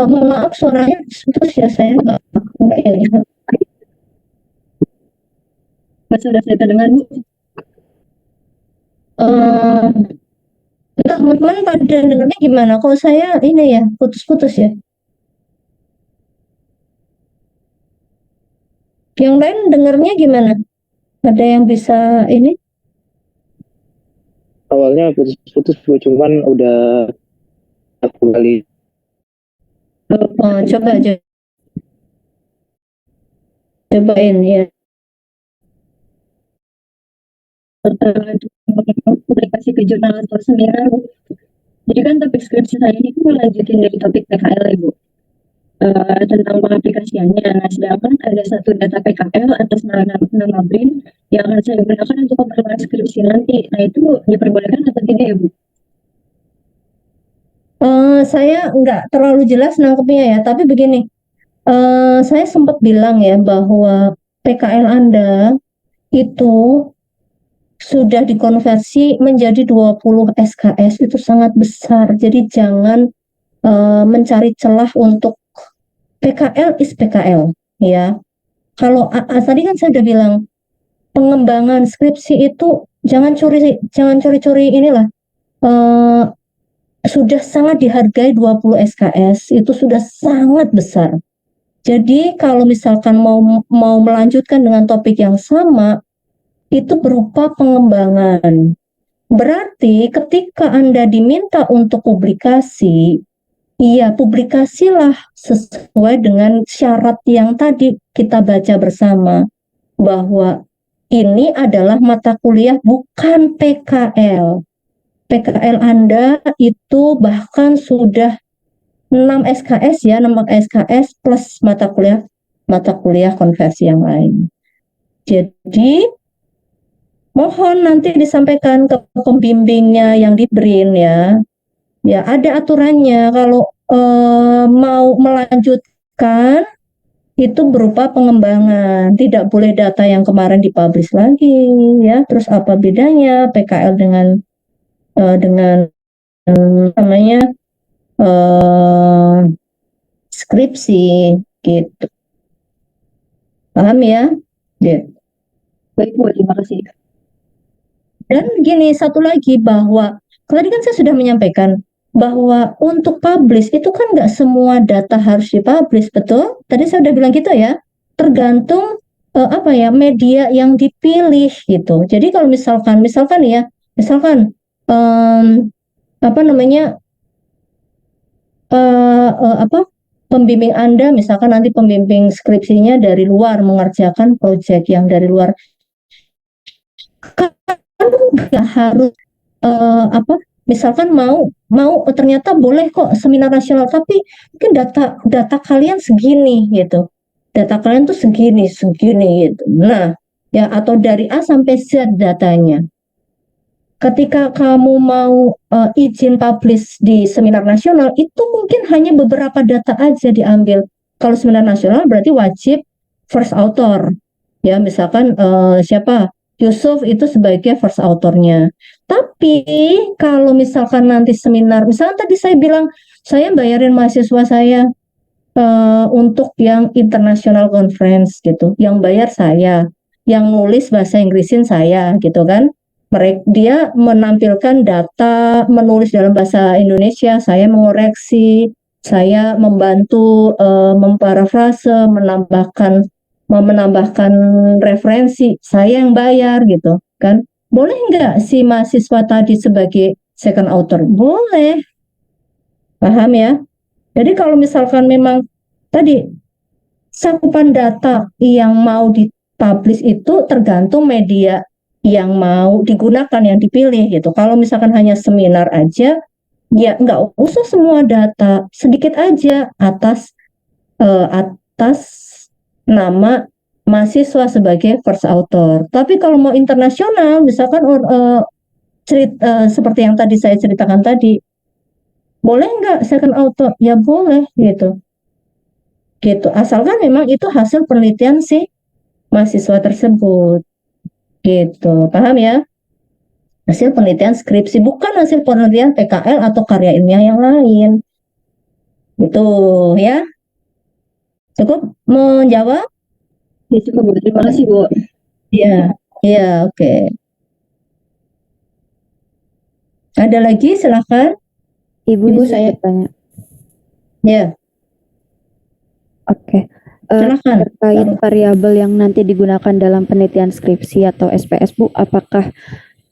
Mohon maaf, suaranya putus ya, saya nggak ini. Sudah saya terdengar, Bu? Teman-teman pada dengarnya gimana? Kalau saya ini ya, putus-putus ya. Yang lain dengarnya gimana? Ada yang bisa ini? Awalnya putus-putus, Bu, cuman udah kembali. Coba aja. Cobain ya. Publikasi ke jurnal atau seminar, Bu. Jadi kan topik skripsi saya ini kan melanjutin dari topik PKL ya, Bu. Tentang pengaplikasiannya. Nah, sedangkan ada satu data PKL atas nama BRIN yang akan saya gunakan untuk keperluan skripsi nanti. Nah, itu diperbolehkan atau tidak ya, Bu? Saya nggak terlalu jelas nangkepnya ya, tapi begini, saya sempat bilang ya bahwa PKL Anda itu sudah dikonversi menjadi 20 SKS, itu sangat besar. Jadi jangan mencari celah untuk PKL is PKL ya. Kalau tadi kan saya udah bilang, pengembangan skripsi itu jangan curi-curi inilah. Sudah sangat dihargai 20 SKS, itu sudah sangat besar. Jadi kalau misalkan mau melanjutkan dengan topik yang sama, itu berupa pengembangan. Berarti ketika Anda diminta untuk publikasi, iya, publikasilah sesuai dengan syarat yang tadi kita baca bersama, bahwa ini adalah mata kuliah bukan PKL. PKL Anda itu bahkan sudah 6 SKS ya, 6 SKS plus mata kuliah konversi yang lain. Jadi mohon nanti disampaikan ke pembimbingnya yang di BRIN ya. Ya, ada aturannya kalau mau melanjutkan itu berupa pengembangan, tidak boleh data yang kemarin dipublish lagi ya. Terus apa bedanya PKL dengan namanya skripsi gitu. Paham ya? Gitu. Baik Bu, terima kasih. Dan gini, satu lagi bahwa tadi kan saya sudah menyampaikan bahwa untuk publish itu kan nggak semua data harus dipublish, betul? Tadi saya udah bilang gitu ya, tergantung apa ya media yang dipilih gitu. Jadi kalau misalkan ya, apa namanya apa pembimbing Anda, misalkan nanti pembimbing skripsinya dari luar mengerjakan proyek yang dari luar, kan nggak harus apa misalkan mau ternyata boleh kok seminar nasional tapi mungkin data kalian segini gitu, data kalian tuh segini gitu. Nah ya, atau dari A sampai Z datanya, ketika kamu mau izin publish di seminar nasional itu mungkin hanya beberapa data aja diambil. Kalau seminar nasional berarti wajib first author ya, misalkan siapa Yusuf itu sebagai first authornya. Tapi kalau misalkan nanti seminar, misalkan tadi saya bilang saya bayarin mahasiswa saya untuk yang international conference gitu, yang bayar saya, yang nulis bahasa Inggrisin saya gitu kan. Dia menampilkan data, menulis dalam bahasa Indonesia, saya mengoreksi, saya membantu memparafrase, menambahkan referensi, saya yang bayar gitu kan. Boleh nggak si mahasiswa tadi sebagai second author? Boleh, paham ya? Jadi kalau misalkan memang tadi cakupan data yang mau dipublish itu tergantung media yang mau digunakan, yang dipilih gitu. Kalau misalkan hanya seminar aja, ya nggak usah semua data, sedikit aja atas nama mahasiswa sebagai first author. Tapi kalau mau internasional, misalkan seperti yang tadi saya ceritakan tadi, boleh nggak second author? Ya boleh gitu. Gitu. Asalkan memang itu hasil penelitian si mahasiswa tersebut. Gitu. Paham ya? Hasil penelitian skripsi, bukan hasil penelitian PKL atau karya ilmiah yang lain. Gitu ya. Cukup menjawab? Ya cukup Bu, terima kasih Bu. Iya. Iya, oke. Ada lagi? Silakan. Ibu Ibu, saya tanya. Ya, Oke. silakan. Terkait variabel yang nanti digunakan dalam penelitian skripsi atau SPS, Bu, apakah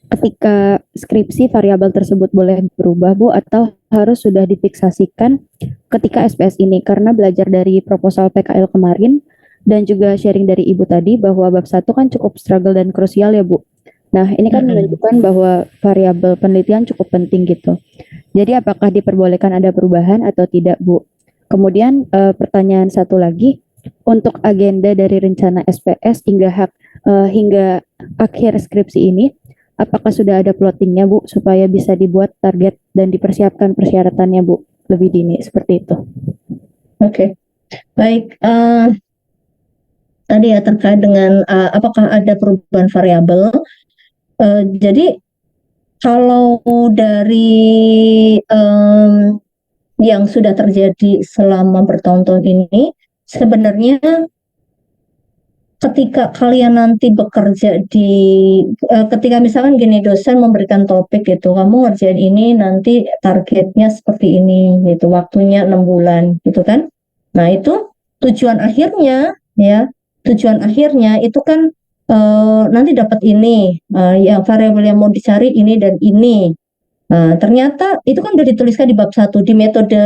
ketika skripsi variabel tersebut boleh berubah, Bu, atau harus sudah difiksasikan ketika SPS ini? Karena belajar dari proposal PKL kemarin dan juga sharing dari Ibu tadi bahwa bab 1 kan cukup struggle dan krusial ya, Bu. Nah, ini kan menunjukkan bahwa variabel penelitian cukup penting gitu. Jadi apakah diperbolehkan ada perubahan atau tidak, Bu? Kemudian pertanyaan satu lagi, untuk agenda dari rencana SPS hingga akhir skripsi ini, apakah sudah ada plottingnya, Bu, supaya bisa dibuat target dan dipersiapkan persyaratannya, Bu, lebih dini seperti itu? Oke. Baik. Tadi ya terkait dengan apakah ada perubahan variabel. Jadi kalau dari yang sudah terjadi selama bertahun-tahun ini, sebenarnya ketika kalian nanti bekerja ketika misalkan gini, dosen memberikan topik gitu, kamu ngerjain ini nanti targetnya seperti ini gitu, waktunya 6 bulan gitu kan. Nah itu tujuan akhirnya itu kan nanti dapat ini, yang variabel yang mau dicari ini dan ini. Nah, ternyata itu kan udah dituliskan di bab 1, di metode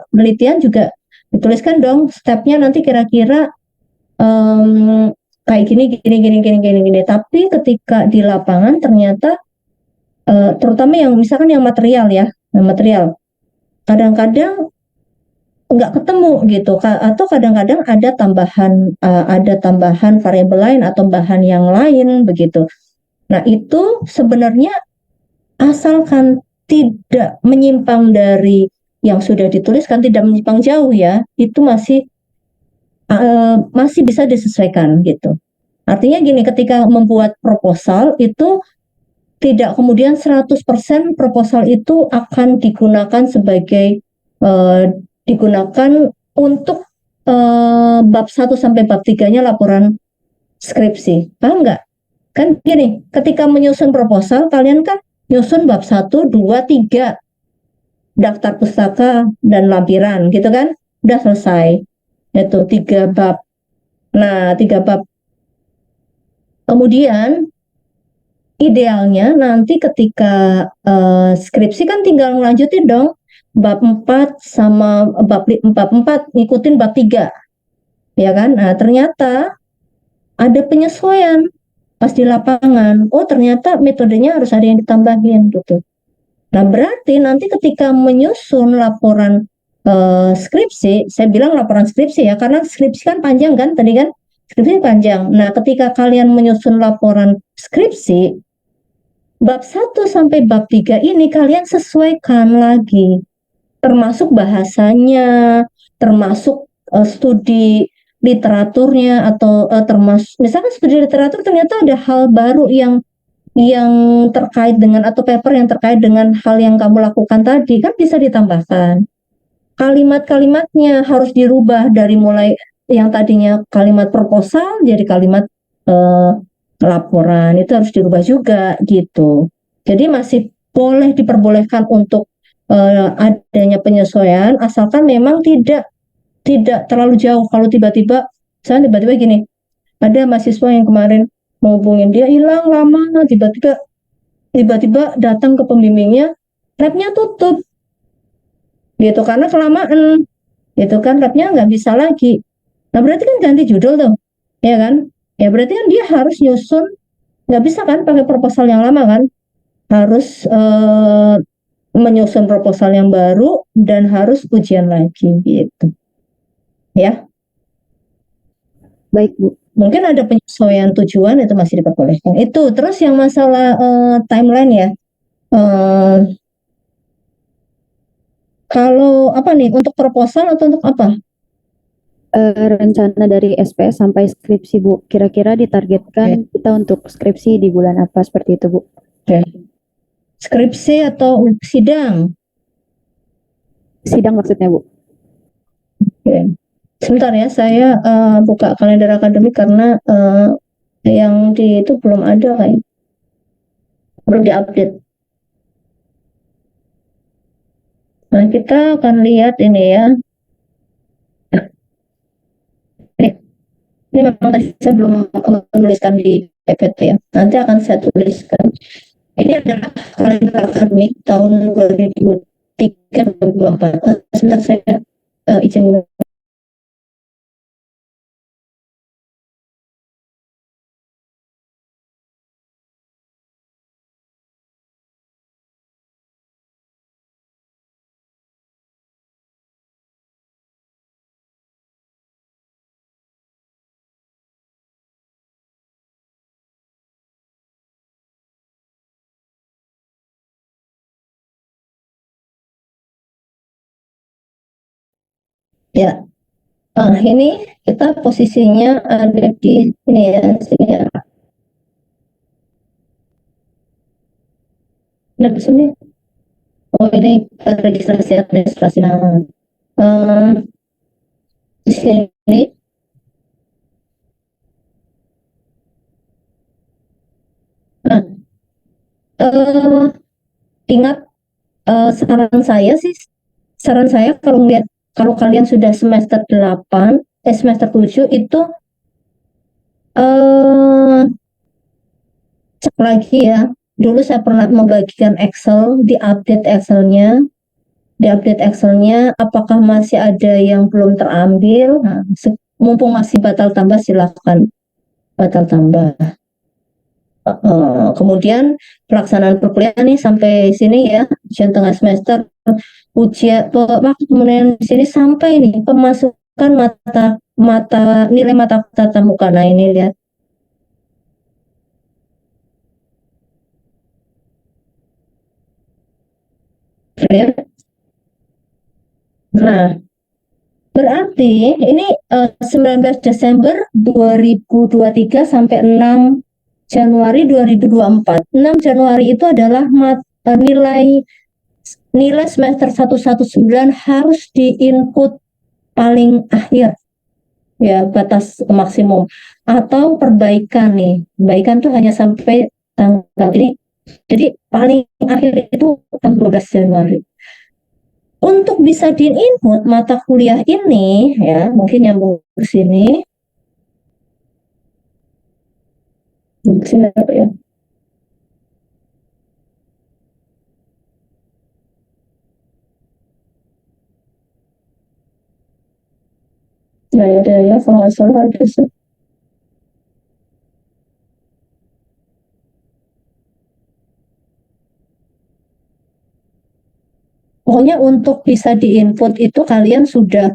penelitian juga dituliskan dong stepnya nanti kira-kira kayak gini. Tapi ketika di lapangan ternyata terutama yang misalkan yang material ya, kadang-kadang nggak ketemu gitu, atau kadang-kadang ada tambahan variabel lain atau bahan yang lain begitu. Nah, itu sebenarnya asalkan tidak menyimpang dari yang sudah dituliskan, tidak menyimpang jauh ya, itu masih bisa disesuaikan gitu. Artinya gini, ketika membuat proposal itu tidak kemudian 100% proposal itu akan digunakan sebagai digunakan untuk bab 1 sampai bab 3-nya laporan skripsi. Paham nggak? Kan gini, ketika menyusun proposal, kalian kan nyusun bab 1, 2, 3, daftar pustaka, dan lampiran, gitu kan? Udah selesai. Itu 3 bab. Nah, 3 bab. Kemudian, idealnya nanti ketika skripsi kan tinggal ngelanjutin dong. Bab 4 sama bab 4 ngikutin bab 3. Ya kan? Nah, ternyata ada penyesuaian pas di lapangan. Oh, ternyata metodenya harus ada yang ditambahin gitu. Nah, berarti nanti ketika menyusun laporan skripsi, saya bilang laporan skripsi ya, karena skripsi kan panjang kan, tadi kan skripsi panjang. Nah, ketika kalian menyusun laporan skripsi, bab 1 sampai bab 3 ini kalian sesuaikan lagi, termasuk bahasanya, termasuk studi literaturnya, atau termasuk misalkan studi literatur ternyata ada hal baru yang terkait dengan, atau paper yang terkait dengan hal yang kamu lakukan tadi, kan bisa ditambahkan. Kalimat-kalimatnya harus dirubah dari mulai yang tadinya kalimat proposal jadi kalimat laporan, itu harus dirubah juga gitu. Jadi masih diperbolehkan untuk adanya penyesuaian, asalkan memang tidak terlalu jauh. Kalau tiba-tiba, misalnya tiba-tiba gini, ada mahasiswa yang kemarin menghubungin dia hilang lama, tiba-tiba datang ke pembimbingnya, labnya tutup, gitu karena kelamaan, gitu kan labnya nggak bisa lagi. Nah, berarti kan ganti judul tuh, ya kan? Ya berarti kan dia harus nyusun, nggak bisa kan pakai proposal yang lama kan? Harus menyusun proposal yang baru dan harus ujian lagi gitu. Ya, Baik, Bu. mungkin ada penyesuaian tujuan itu masih diperbolehkan. Itu terus yang masalah timeline ya. Kalau apa nih, untuk proposal atau untuk apa? Rencana dari SPS sampai skripsi, Bu. Kira-kira ditargetkan kita untuk skripsi di bulan apa seperti itu, Bu? Oke. Skripsi atau sidang? Sidang maksudnya, Bu. Oke. Sebentar ya, saya buka kalender akademik karena yang di itu belum ada kayak, belum diupdate. Nah, kita akan lihat ini ya. Ini memang tadi saya belum menuliskan di PPT ya. Nanti akan saya tuliskan. Ini adalah kalender akademik tahun 2023-2024. Sebentar saya izin. Ya, ini kita posisinya ada di sini ya, sini ya. Nah, di sini. Oh, ini registrasi administrasi nama. Di sini. Nah, ingat saran saya kalau kalian sudah semester 8, semester 7 itu cek lagi ya. Dulu saya pernah membagikan Excel, diupdate Excelnya, apakah masih ada yang belum terambil. Nah, mumpung masih batal tambah, silahkan batal tambah. Kemudian pelaksanaan perkuliahan nih sampai sini ya, ujian tengah semester, kemudian di sini sampai nih pemasukan nilai mata tatap muka. Nah, ini lihat. Ya. Nah, berarti ini 19 Desember 2023 sampai 6 Januari 2024. 6 Januari itu adalah nilai semester 119 harus diinput paling akhir, ya, batas maksimum. Atau perbaikan nih, perbaikan tuh hanya sampai tanggal ini. Jadi paling akhir itu tanggal 12 Januari. Untuk bisa di-input mata kuliah ini, ya, mungkin nyambung ke sini. Sini apa ya? Nah, ada ya, kalau nggak salah ada sih. Pokoknya untuk bisa di-input itu kalian sudah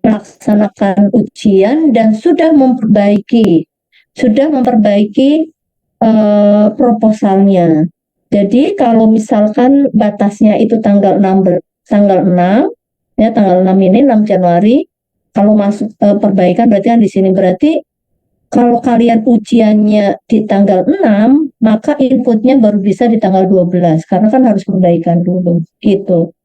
melaksanakan ujian dan sudah memperbaiki proposalnya. Jadi kalau misalkan batasnya itu tanggal 6 ya, tanggal 6 ini 6 Januari, kalau masuk perbaikan berarti kan di sini berarti kalau kalian ujiannya di tanggal 6, maka inputnya baru bisa di tanggal 12 karena kan harus perbaikan dulu gitu.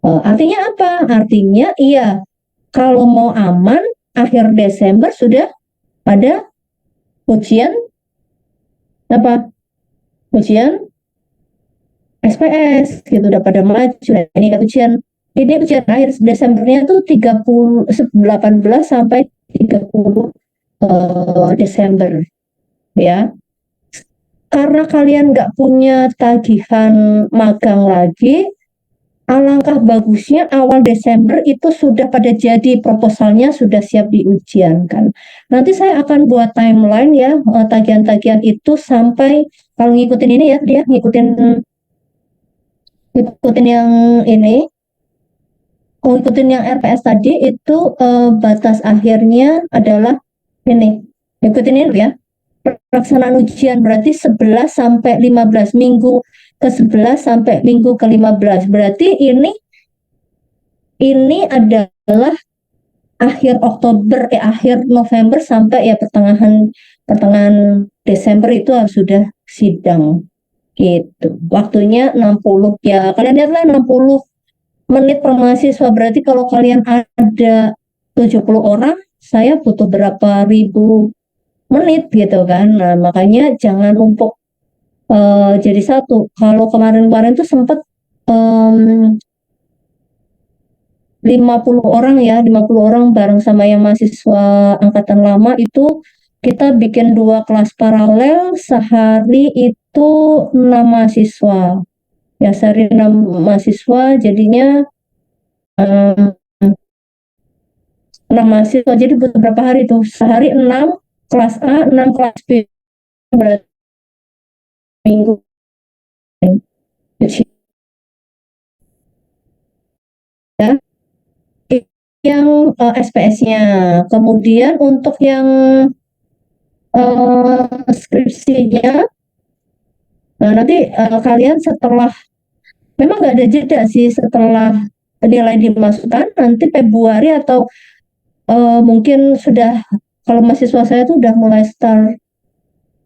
Artinya apa? Artinya iya, kalau mau aman akhir Desember sudah ada ujian apa? Ujian SPS gitu, udah pada maju. Nah, ini kan ujian akhir Desembernya tuh 18 sampai 30 Desember, ya. Karena kalian nggak punya tagihan magang lagi, alangkah bagusnya awal Desember itu sudah pada jadi proposalnya, sudah siap diujiankan. Nanti saya akan buat timeline ya, tagihan-tagihan itu sampai, kalau ngikutin ini ya, dia ngikutin yang ini, ngikutin yang RPS tadi itu batas akhirnya adalah ini. Ikutin ini ya. Pelaksanaan ujian berarti 11 sampai 15 minggu ke 11 sampai minggu ke 15. Berarti ini adalah akhir November sampai ya pertengahan Desember itu harus sudah sidang gitu. Waktunya 60 ya. Kalian lihatlah 60 menit per mahasiswa, berarti kalau kalian ada 70 orang, saya butuh berapa ribu menit gitu kan. Nah, makanya jangan numpuk jadi satu. Kalau kemarin-kemarin tuh sempat 50 orang ya, 50 orang bareng sama yang mahasiswa angkatan lama itu kita bikin 2 kelas paralel, sehari itu 6 mahasiswa. Ya, sehari 6 mahasiswa jadinya 6 mahasiswa, jadi butuh berapa hari tuh? Sehari 6 kelas A, 6 kelas B, berarti minggu. Ya, yang SPS-nya. Kemudian untuk yang skripsinya, nah nanti kalian setelah, memang nggak ada jeda sih, setelah nilai dimasukkan nanti Februari atau mungkin sudah, kalau mahasiswa saya tuh udah mulai start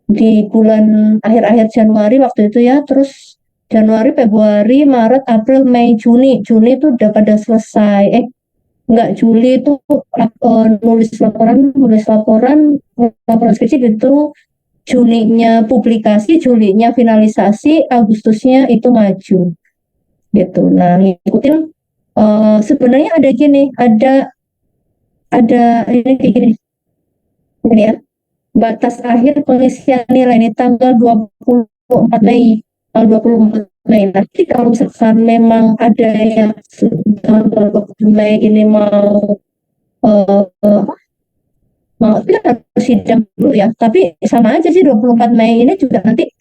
di bulan akhir-akhir Januari waktu itu ya, terus Januari, Februari, Maret, April, Mei, Juni itu udah pada selesai. Enggak, Juli itu nulis laporan skripsi gitu. Juninya publikasi, Julinya finalisasi, Agustusnya itu maju gitu. Nah, ngikutin sebenarnya ada gini, ada ini kayak gini. Ini ya. Batas akhir pengisian nilai ini tanggal 24 Mei. Tanggal 24 Mei. Nanti kalau misalkan memang ada yang tanggal 24 Mei ini mau kita harus sidang dulu ya. Tapi sama aja sih 24 Mei ini juga nanti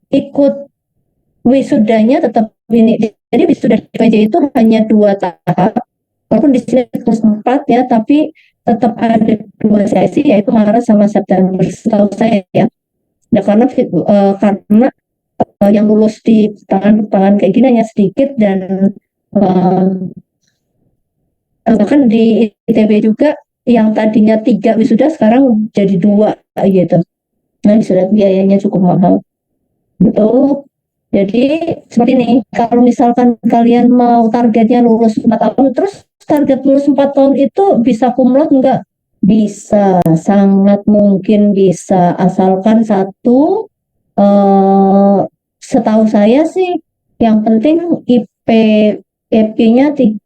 ikut wisudanya tetap ini. Jadi wisuda PJ itu hanya 2 tahap. Walaupun di sini terus 4 ya, tapi tetap ada 2 sesi, yaitu Maret sama September setahu saya ya. Nah, karena yang lulus di tangan kayak gini hanya sedikit, dan bahkan di ITB juga yang tadinya 3 wisuda sekarang jadi 2 gitu. Nah, wisuda biayanya cukup mahal. Betul. Jadi seperti ini, kalau misalkan kalian mau targetnya lulus 4 tahun, terus target lulus 4 tahun itu bisa cum laude enggak? Bisa, sangat mungkin bisa, asalkan satu, setahu saya sih yang penting IP-nya 3,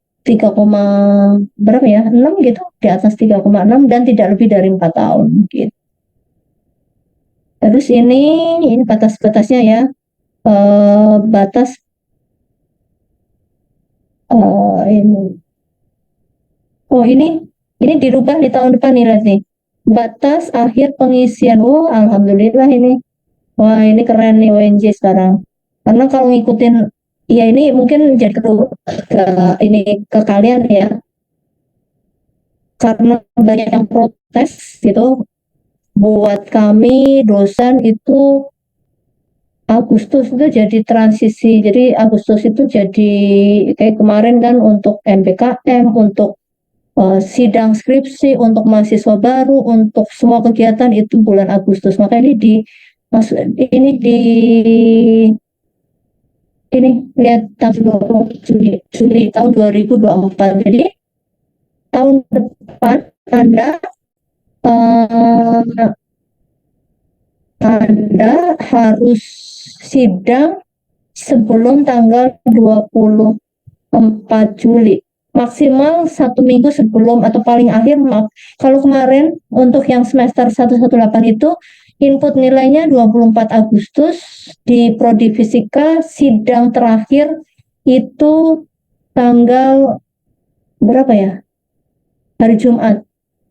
berapa ya, 6 gitu, di atas 3,6 dan tidak lebih dari 4 tahun gitu. Terus ini batas-batasnya ya, batas ini dirubah di tahun depan nih, lihat nih, batas akhir pengisian. Alhamdulillah ini, wah ini keren nih UNJ sekarang, karena kalau ngikutin ya ini mungkin jadi ke kalian ya, karena banyak yang protes gitu. Buat kami dosen itu Agustus itu jadi transisi, jadi Agustus itu jadi kayak kemarin kan untuk MBKM, untuk sidang skripsi, untuk mahasiswa baru, untuk semua kegiatan itu bulan Agustus. Maka ini lihat tanggal Juli tahun 2024. Jadi tahun depan Anda harus sidang sebelum tanggal 24 Juli. Maksimal 1 minggu sebelum atau paling akhir. Kalau kemarin untuk yang semester 118 itu input nilainya 24 Agustus, di Prodi Fisika sidang terakhir itu tanggal berapa ya? Hari Jumat.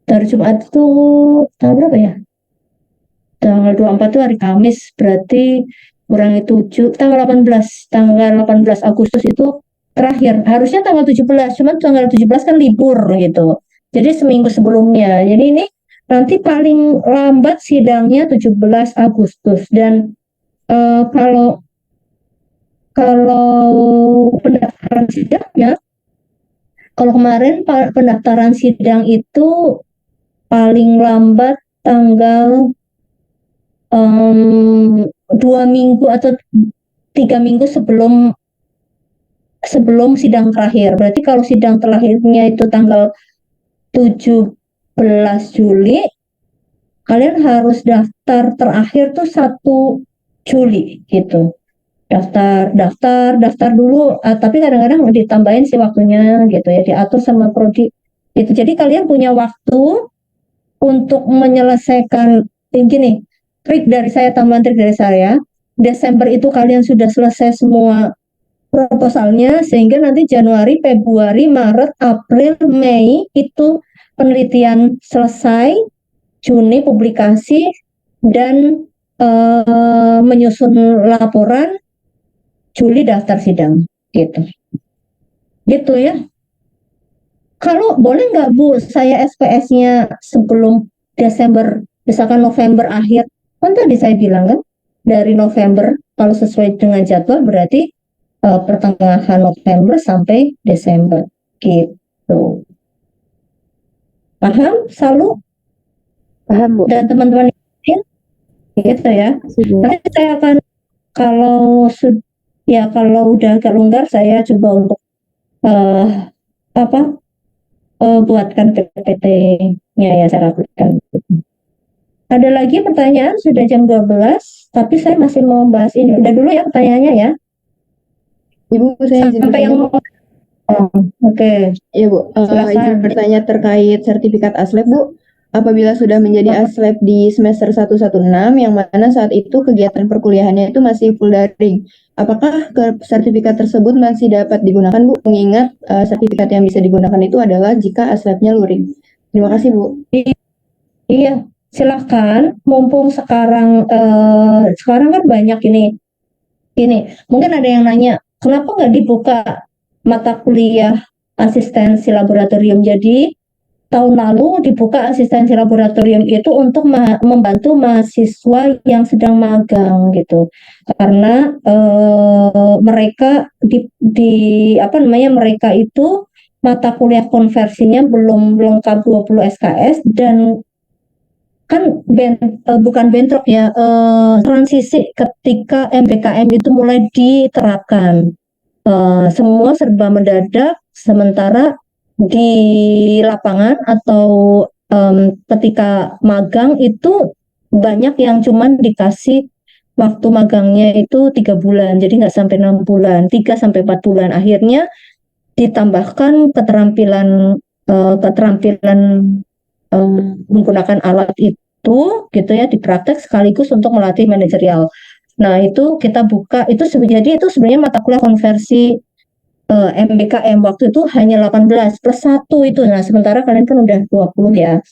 Hari Jumat itu tanggal berapa ya? Tanggal 24 itu hari Kamis, berarti kurangi 7, tanggal 18 Agustus itu terakhir. Harusnya tanggal 17, cuman tanggal 17 kan libur gitu. Jadi seminggu sebelumnya. Jadi ini nanti paling lambat sidangnya 17 Agustus. Dan kalau pendaftaran sidangnya, kalau kemarin pendaftaran sidang itu paling lambat tanggal 2 minggu atau 3 minggu sebelum sidang terakhir. Berarti kalau sidang terakhirnya itu tanggal 17 Juli, kalian harus daftar terakhir tuh 1 Juli gitu. Daftar dulu, tapi kadang-kadang ditambahin sih waktunya gitu ya, diatur sama prodi itu. Jadi kalian punya waktu untuk menyelesaikan gini. Tambahan trik dari saya, Desember itu kalian sudah selesai semua proposalnya, sehingga nanti Januari, Februari, Maret, April, Mei itu penelitian selesai, Juni publikasi, dan menyusun laporan, Juli daftar sidang gitu ya. Kalau boleh nggak Bu, saya SPS-nya sebelum Desember, misalkan November akhir. Kan tadi saya bilang kan, dari November, kalau sesuai dengan jadwal berarti pertengahan November sampai Desember gitu. Paham, Salu? Paham, Bu. Dan teman-teman yang lain gitu ya. Nanti saya akan, kalau udah agak longgar, saya coba untuk buatkan PPT-nya ya, saya lakukan. Ada lagi pertanyaan? Sudah jam 12, tapi saya masih mau bahas ini. Udah dulu ya pertanyaannya ya. Ibu, saya izin Sampai yang Oke. Iya Bu, Silakan. izin bertanya terkait sertifikat ASLEP Bu. Apabila sudah menjadi ASLEP di semester 116 yang mana saat itu kegiatan perkuliahannya itu masih full daring, apakah sertifikat tersebut masih dapat digunakan Bu? Mengingat sertifikat yang bisa digunakan itu adalah jika ASLEP-nya luring. Terima kasih Bu. Iya, silakan. Mumpung sekarang kan banyak ini. Mungkin ada yang nanya, kenapa nggak dibuka mata kuliah asistensi laboratorium? Jadi tahun lalu dibuka asistensi laboratorium itu untuk membantu mahasiswa yang sedang magang gitu, karena mereka apa namanya, mereka itu mata kuliah konversinya belum lengkap 20 SKS, dan kan bukan bentrok ya, transisi ketika MBKM itu mulai diterapkan. Semua serba mendadak, sementara di lapangan atau ketika magang itu banyak yang cuman dikasih waktu magangnya itu 3 bulan, jadi nggak sampai 6 bulan, 3 sampai 4 bulan. Akhirnya ditambahkan keterampilan menggunakan alat itu gitu ya di praktek sekaligus untuk melatih manajerial. Nah, itu kita buka itu jadi itu sebenarnya mata kuliah konversi MBKM waktu itu hanya 18 plus 1 itu. Nah, sementara kalian kan udah 20 ya.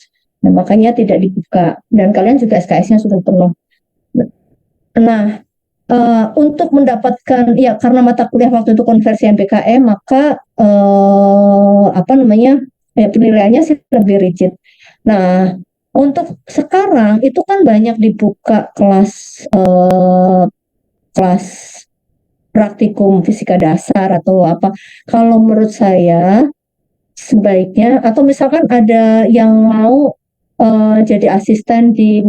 Nah, makanya tidak dibuka, dan kalian juga SKS-nya sudah penuh. Nah, untuk mendapatkan ya, karena mata kuliah waktu itu konversi MBKM, maka apa namanya, ya, penilaiannya sih lebih rigid. Nah, untuk sekarang itu kan banyak dibuka kelas kelas praktikum fisika dasar atau apa. Kalau menurut saya sebaiknya, atau misalkan ada yang mau jadi asisten di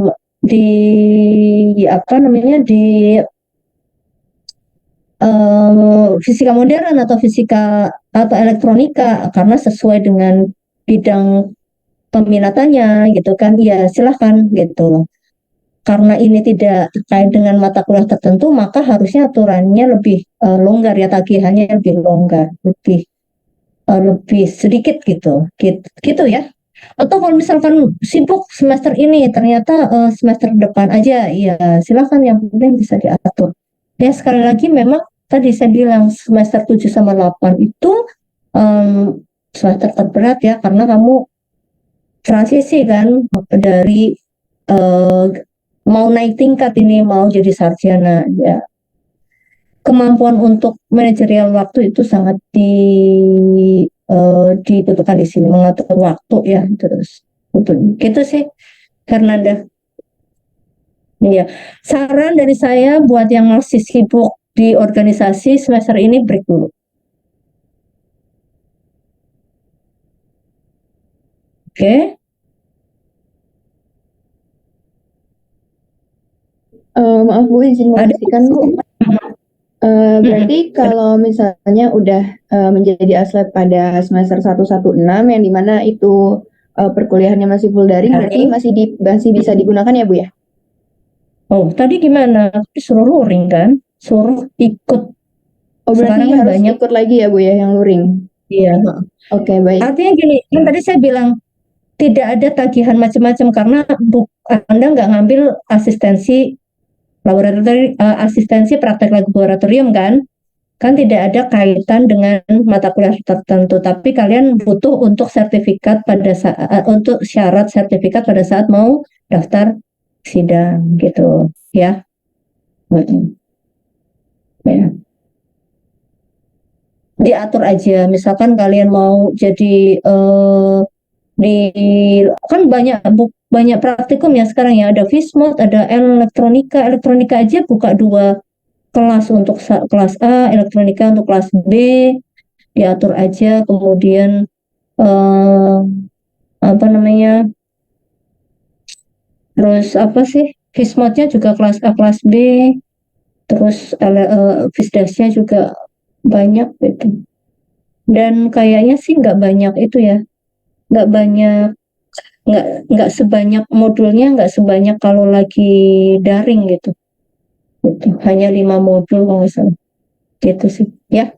apa namanya, di fisika modern atau fisika atau elektronika karena sesuai dengan bidang peminatannya gitu kan, ya silahkan gitu. Karena ini tidak terkait dengan mata kuliah tertentu, maka harusnya aturannya lebih longgar ya, tagihannya lebih longgar, lebih sedikit gitu, gitu ya. Atau kalau misalkan sibuk semester ini, ternyata semester depan aja, ya silakan, yang penting bisa diatur. Ya sekali lagi memang tadi saya bilang semester 7 sama 8 itu semester terberat ya, karena kamu transisi kan dari mau naik tingkat, ini mau jadi sarjana ya. Kemampuan untuk manajerial waktu itu sangat dibutuhkan di sini, mengatur waktu ya, terus untuk gitu sih Fernanda. Iya, saran dari saya buat yang masih sibuk di organisasi semester ini break dulu. Oke. Maaf Bu, izin Ada memastikan Bu. Berarti kalau misalnya udah menjadi aslep pada semester 116 yang dimana itu perkuliahannya masih full daring, berarti masih bisa digunakan ya Bu ya? Oh, tadi gimana? Suruh luring kan? Suruh ikut. Oh, berarti Sekarang kan harus banyak. ikut lagi ya Bu ya yang luring? Iya. Oke, baik. Artinya gini, kan tadi saya bilang tidak ada tagihan macam-macam karena Anda nggak ngambil asistensi laboratorium, asistensi praktek laboratorium kan tidak ada kaitan dengan mata kuliah tertentu, tapi kalian butuh untuk sertifikat pada saat, untuk syarat sertifikat pada saat mau daftar sidang gitu ya. Ya. Diatur aja, misalkan kalian mau jadi di kan banyak praktikum ya sekarang ya, ada Vismod, ada elektronika aja buka 2 kelas untuk kelas A, elektronika untuk kelas B, diatur aja. Kemudian apa namanya, terus apa sih, Vismodnya juga kelas A kelas B, terus Visdasnya juga banyak gitu. Dan kayaknya sih nggak banyak itu ya, nggak banyak, nggak sebanyak modulnya, nggak sebanyak kalau lagi daring gitu. Hanya 5 modul kalau nggak salah. Gitu sih ya.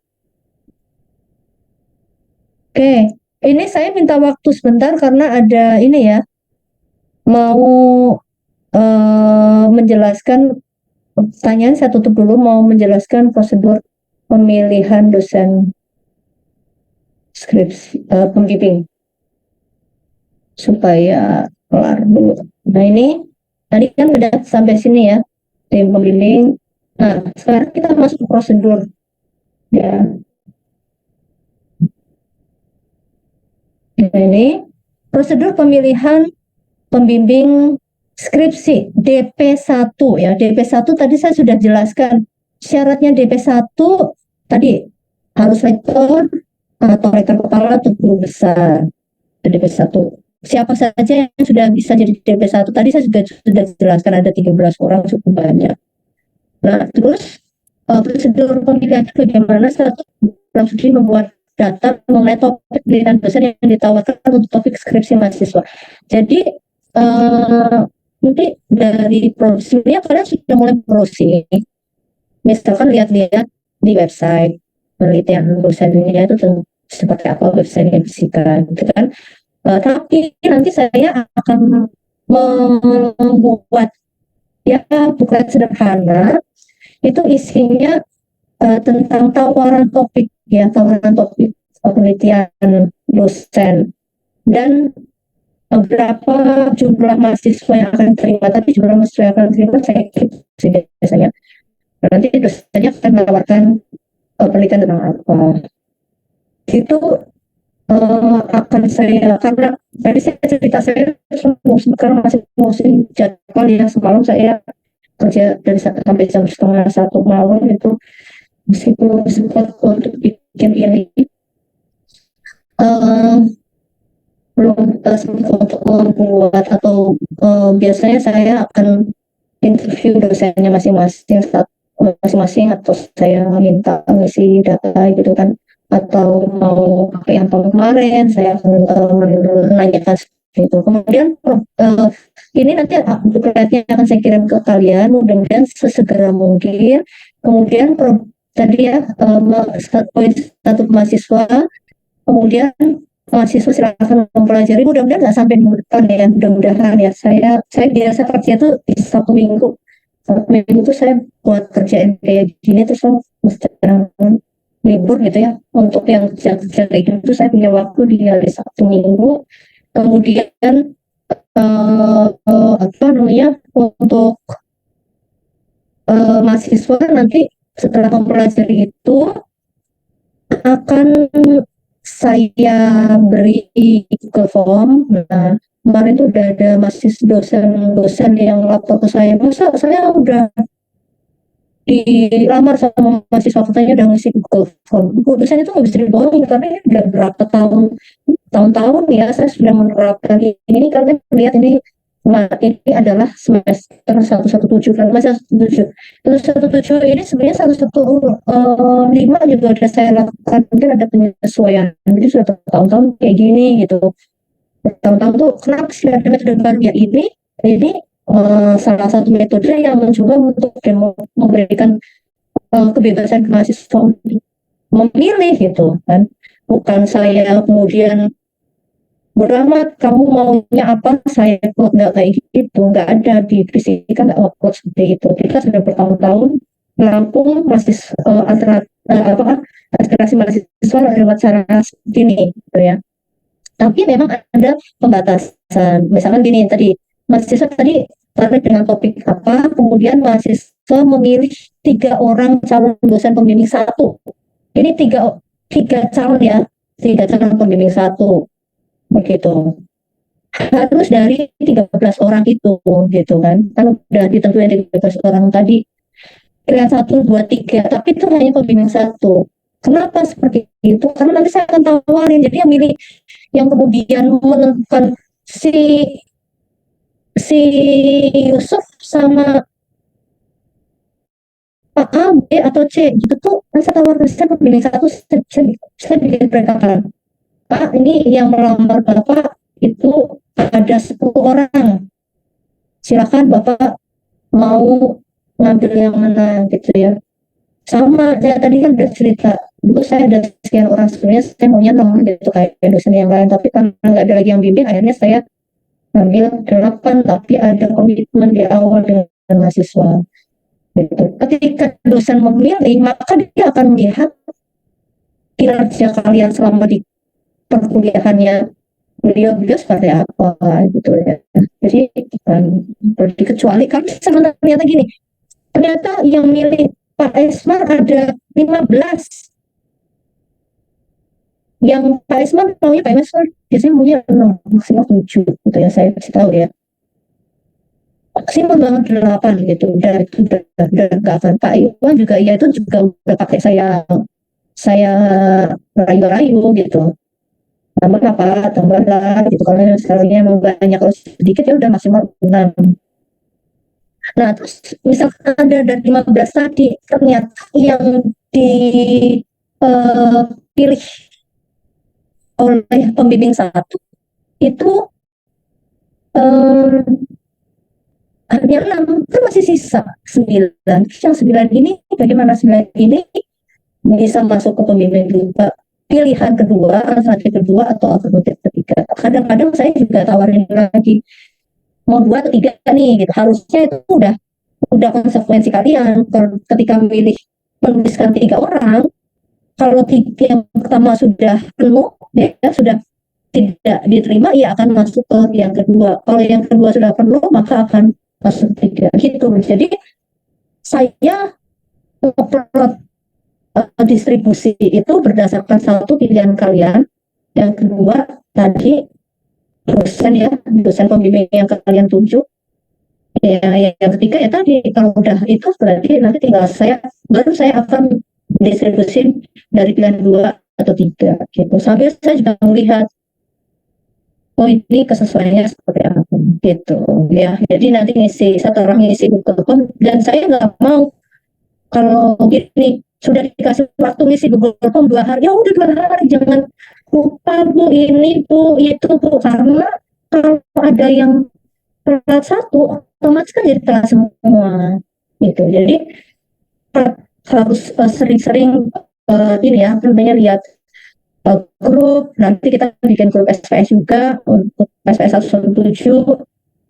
Oke, ini saya minta waktu sebentar karena ada ini ya, mau menjelaskan pertanyaan. Saya tutup dulu, mau menjelaskan prosedur pemilihan dosen skripsi pembimbing supaya kelar dulu. Nah, ini tadi kan udah sampai sini ya, tim pembimbing. Nah, sekarang kita masuk ke prosedur ya. Nah, ini prosedur pemilihan pembimbing skripsi DP1 ya. DP1 tadi saya sudah jelaskan. Syaratnya DP1 tadi harus rektor atau rektor kepala atau guru besar. DP1. Siapa saja yang sudah bisa jadi DP1 tadi saya juga sudah jelaskan, ada 13 orang, cukup banyak. Nah, terus prosedur pemilihan bagaimana? Satu, program studi membuat data mengenai topik pilihan dosen yang ditawarkan untuk topik skripsi mahasiswa. Jadi nanti dari prosesurnya kalian sudah mulai browsing, misalkan lihat-lihat di website penelitian dosen ini itu seperti apa website yang disikan, gitu kan. Tapi nanti saya akan membuat ya bukan sederhana, itu isinya tentang tawaran topik ya, tawaran topik penelitian dosen dan berapa jumlah mahasiswa yang akan terima. Tapi jumlah mahasiswa yang akan terima saya keep sih biasanya. Nanti dosennya akan menawarkan penelitian tentang apa. Itu akan saya, karena tadi saya cerita saya sekarang masih musim jadwal ya, semalam saya kerja dari sampai jam 12:30 malam itu, meskipun sempat untuk bikin ini belum sempat untuk membuat atau biasanya saya akan interview dosennya masing-masing atau saya minta ngisi data gitu kan, atau mau pakai yang tahun kemarin saya akan menanyakan itu. Kemudian ini nanti bukletnya akan saya kirim ke kalian, mudah-mudahan sesegera mungkin. Kemudian tadi ya poin satu mahasiswa, kemudian mahasiswa silakan mempelajari, mudah-mudahan nggak sampai minggu depan ya, mudah-mudahan ya. Saya biasa kerja tuh di Sabtu Minggu itu saya buat kerjaan kayak gini, terus saya mesti libur gitu ya. Untuk yang kerja kayak gitu saya punya waktu di hari Sabtu Minggu. Kemudian apa namanya, untuk mahasiswa nanti setelah mempelajari itu akan saya beri Google Form. Nah, kemarin tuh udah ada dosen yang lapor ke saya, masa saya udah dilamar sama mahasiswa, katanya udah ngisi Google Form. Dosen itu nggak bisa dibohongin karena ini udah berapa tahun-tahun ya saya sudah menerapkan ini, karena lihat ini adalah semester 117 kan, masih 117 ini sebenarnya 115 juga udah saya lakukan, mungkin ada penyesuaian, jadi sudah tahun-tahun kayak gini gitu. Tahun-tahun tuh kenapa sih ada metode baru ya, ini salah satu metode yang mencoba untuk memberikan kebebasan ke mahasiswa untuk memilih gitu kan, bukan saya kemudian beramat kamu maunya apa saya buat, nggak kayak gitu, nggak ada di fisika, nggak upload seperti itu. Kita sudah bertahun-tahun menampung aspirasi mahasiswa lewat cara seperti ini gitu ya. Tapi memang ada pembatasan, misalkan gini, tadi mahasiswa tadi tertarik dengan topik apa, kemudian mahasiswa memilih 3 orang calon dosen pembimbing 1. Ini tiga calon ya, 3 calon pembimbing 1 begitu, harus dari 13 orang itu gitu kan udah ditentuin 13 orang tadi, pilihan 1, 2, 3, tapi itu hanya pembimbing 1. Kenapa seperti itu? Karena nanti saya akan tawarin, jadi yang milih, yang kemudian menentukan si Yusuf sama Pak A, B atau C gitu tuh, saya tawarin, saya pembimbing 1, saya bikin perintahkan, Pak, ini yang melamar Bapak itu ada 10 orang. Silakan Bapak mau ngambil yang mana gitu ya. Sama, saya tadi kan udah cerita, dulu saya ada sekian orang, sebenarnya saya maunya 6 gitu kayak dosen yang lain, tapi karena nggak ada lagi yang bimbing, akhirnya saya ngambil 8, tapi ada komitmen di awal dengan mahasiswa. Gitu. Ketika dosen memilih, maka dia akan melihat kinerja kalian selama di perkuliahannya beliau seperti apa gitu ya. Jadi kecuali kami sebenarnya ternyata gini, ternyata yang milih Pak Esmar ada 15. Yang Pak Isman maunya Pak Isman biasanya maunya 6 maksimal 7 gitu ya, saya kasih tahu ya, maksimal banget 8 gitu, itu udah nggak akan. Pak Iwan juga ya itu juga udah pakai saya rayu-rayu gitu, tambah apa tambah lah gitu, kalau misalnya mau banyak, kalau sedikit ya udah maksimal 6. Nah terus misalkan ada dari 15 tadi, ternyata yang dipilih oleh pembimbing satu itu eh, hanya 6, kan masih sisa 9. Yang 9 ini bagaimana, 9 ini bisa masuk ke pembimbing kedua, pilihan kedua, alternatif kedua, atau alternatif ketiga. Kadang-kadang saya juga tawarin lagi, mau 2 atau 3 nih gitu. Harusnya itu udah konsekuensi kalian ketika milih, menuliskan 3 orang. Kalau 3 yang pertama sudah penuh, ya sudah tidak diterima, ya akan masuk ke yang kedua. Kalau yang kedua sudah penuh, maka akan masuk 3 gitu. Jadi saya upload distribusi itu berdasarkan satu pilihan kalian, yang kedua tadi dosen ya, dosen pembimbing yang kalian tunjuk, ya yang ketiga ya tadi, kalau udah itu berarti nanti tinggal baru saya akan distribusi dari pilihan 2 atau 3 gitu, sambil saya juga melihat oh ini kesesuaiannya seperti apa gitu ya. Jadi nanti setelah ngisi Google Form, dan saya nggak mau kalau gini, sudah dikasih waktu ngisi Google Form 2 hari, ya udah 2 hari, jangan lupa Bu ini Bu itu Bu, karena kalau ada yang telat satu, otomatis kan jadi telat semua gitu. Jadi harus sering-sering ini ya, namanya lihat grup. Nanti kita bikin grup SPS juga untuk SPS 117,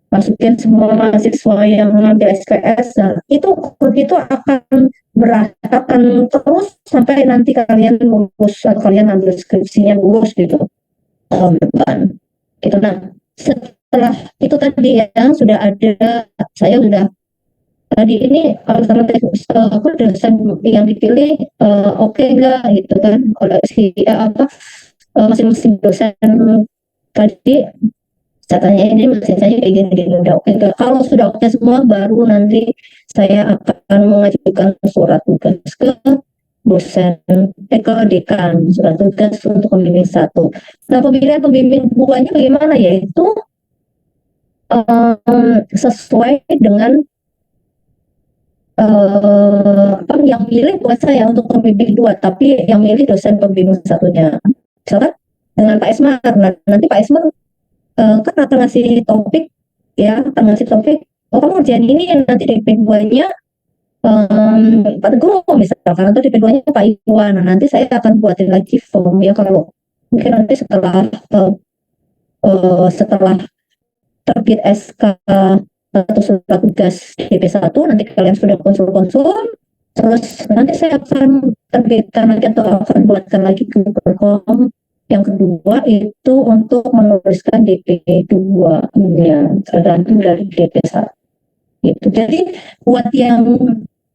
masukin semua mahasiswa yang mengambil SPS. Nah, itu grup itu akan terus sampai nanti kalian lulus atau kalian ambil skripsinya lulus gitu tahun depan gitu. Nah setelah itu tadi ya, sudah ada, saya sudah tadi ini alternatif apa dosen yang dipilih oke enggak gitu kan, oleh si masing-masing dosen tadi. Saya tanya ini masih saya kayak gini, udah oke enggak. Kalau sudah oke semua, baru nanti saya akan mengajukan surat tugas ke dosen, ke dekan, surat tugas untuk pembimbing 1. Nah pemilihan pembimbing 2-nya bagaimana, yaitu sesuai dengan yang milih buat saya untuk pembimbing 2, tapi yang milih dosen pembimbing 1-nya. Misalkan dengan Pak Esmar, nanti Pak Esmar kan akan ngasih topik ya, akan ngasih topik, oh kamu kerjaan ini, nanti DP 2-nya Pak Teguh misalkan, atau DP 2-nya Pak Iwan. Nah, nanti saya akan buatin lagi form ya, kalau mungkin nanti setelah terbit SK atau surat tugas DP1, nanti kalian sudah konsul-konsul, terus nanti saya akan terbitkan lagi atau akan buatkan lagi Google Form yang kedua, itu untuk menuliskan DP2 ya, tergantung dari DP1 gitu. Jadi buat yang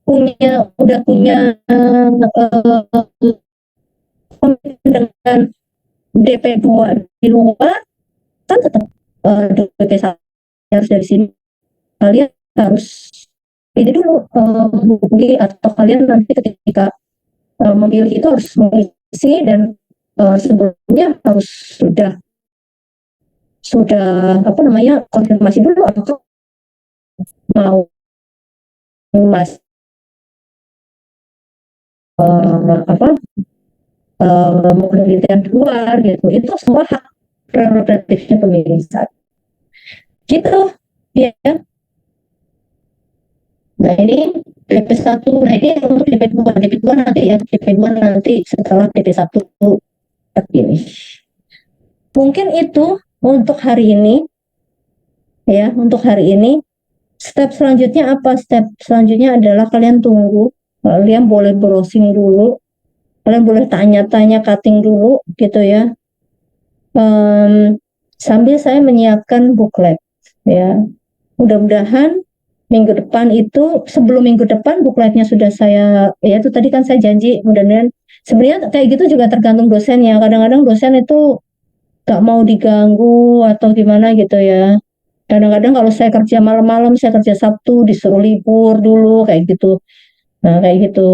udah punya dengan DP2 di luar, kan tetap DP1 harus dari sini. Kalian harus ini dulu hubungi, atau kalian nanti ketika memilih itu harus mengisi, dan sebelumnya harus sudah apa namanya, konfirmasi dulu apakah mau mas mau penelitian di luar gitu. Itu semua hak prerogatifnya pemilih satu gitu ya. Nah ini DP1, nah ini untuk DP2 nanti ya, DP2 nanti setelah DP1 terpilih. Mungkin itu untuk hari ini ya, untuk hari ini. Step selanjutnya apa? Step selanjutnya adalah kalian tunggu, kalian boleh browsing dulu, kalian boleh tanya-tanya, cutting dulu gitu ya, sambil saya menyiapkan booklet ya. Mudah-mudahan minggu depan itu, sebelum minggu depan bookletnya sudah saya, ya itu tadi kan saya janji mudah-mudahan Sebenarnya kayak gitu juga tergantung dosennya. Kadang-kadang dosen itu gak mau diganggu atau gimana gitu ya. Kadang-kadang kalau saya kerja malam-malam, saya kerja Sabtu, disuruh libur dulu kayak gitu. Nah, kayak gitu.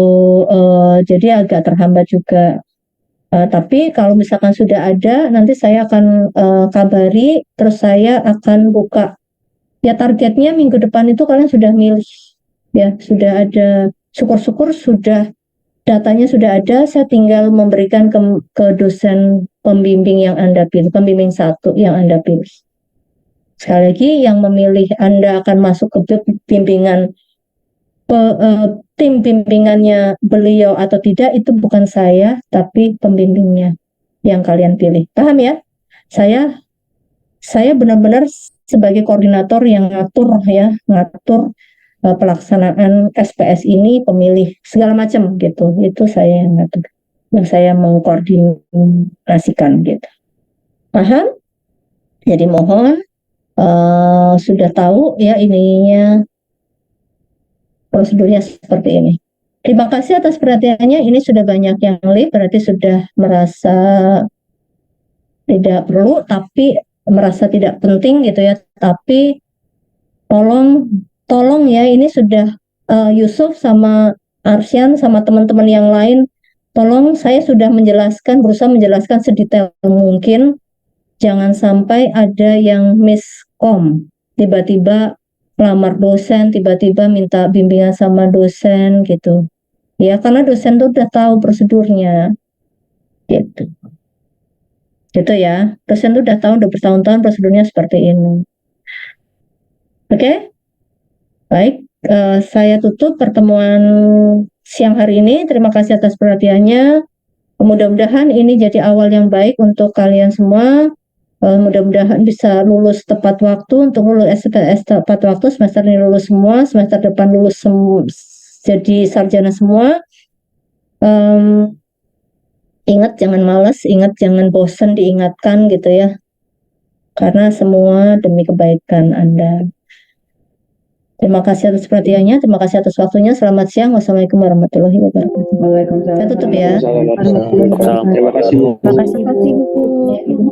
Jadi agak terhambat juga. Tapi kalau misalkan sudah ada, nanti saya akan kabari, terus saya akan buka. Ya targetnya minggu depan itu kalian sudah milih, ya sudah ada. Syukur-syukur sudah datanya sudah ada. Saya tinggal memberikan ke dosen pembimbing yang Anda pilih, pembimbing satu yang Anda pilih. Sekali lagi, yang memilih Anda akan masuk ke bimbingan tim bimbingannya beliau atau tidak itu bukan saya, tapi pembimbingnya yang kalian pilih. Paham ya? Saya benar-benar sebagai koordinator yang ngatur pelaksanaan SPS ini, pemilih segala macam gitu. Itu saya yang ngatur, yang saya mengkoordinasikan gitu. Paham? Jadi mohon sudah tahu ya ininya, prosedurnya seperti ini. Terima kasih atas perhatiannya. Ini sudah banyak yang leave, berarti sudah merasa tidak perlu, tapi merasa tidak penting gitu ya. Tapi tolong ya, ini sudah Yusuf sama Arsyan sama teman-teman yang lain. Tolong, saya sudah berusaha menjelaskan sedetail mungkin. Jangan sampai ada yang miskom. Tiba-tiba lamar dosen, tiba-tiba minta bimbingan sama dosen gitu. Ya, karena dosen tuh udah tahu prosedurnya. Gitu. Gitu ya. Dosen tuh udah tahu, udah bertahun-tahun prosedurnya seperti ini. Oke? Baik, saya tutup pertemuan siang hari ini. Terima kasih atas perhatiannya. Mudah-mudahan ini jadi awal yang baik untuk kalian semua. Mudah-mudahan bisa lulus tepat waktu. Untuk lulus SPS tepat waktu, semester ini lulus semua, semester depan lulus jadi sarjana semua. Ingat jangan malas, ingat jangan bosan diingatkan gitu ya, karena semua demi kebaikan Anda. Terima kasih atas perhatiannya, terima kasih atas waktunya. Selamat siang, wassalamualaikum warahmatullahi wabarakatuh. Waalaikumsalam. Saya tutup ya. Terima kasih Bu. Terima kasih Bu.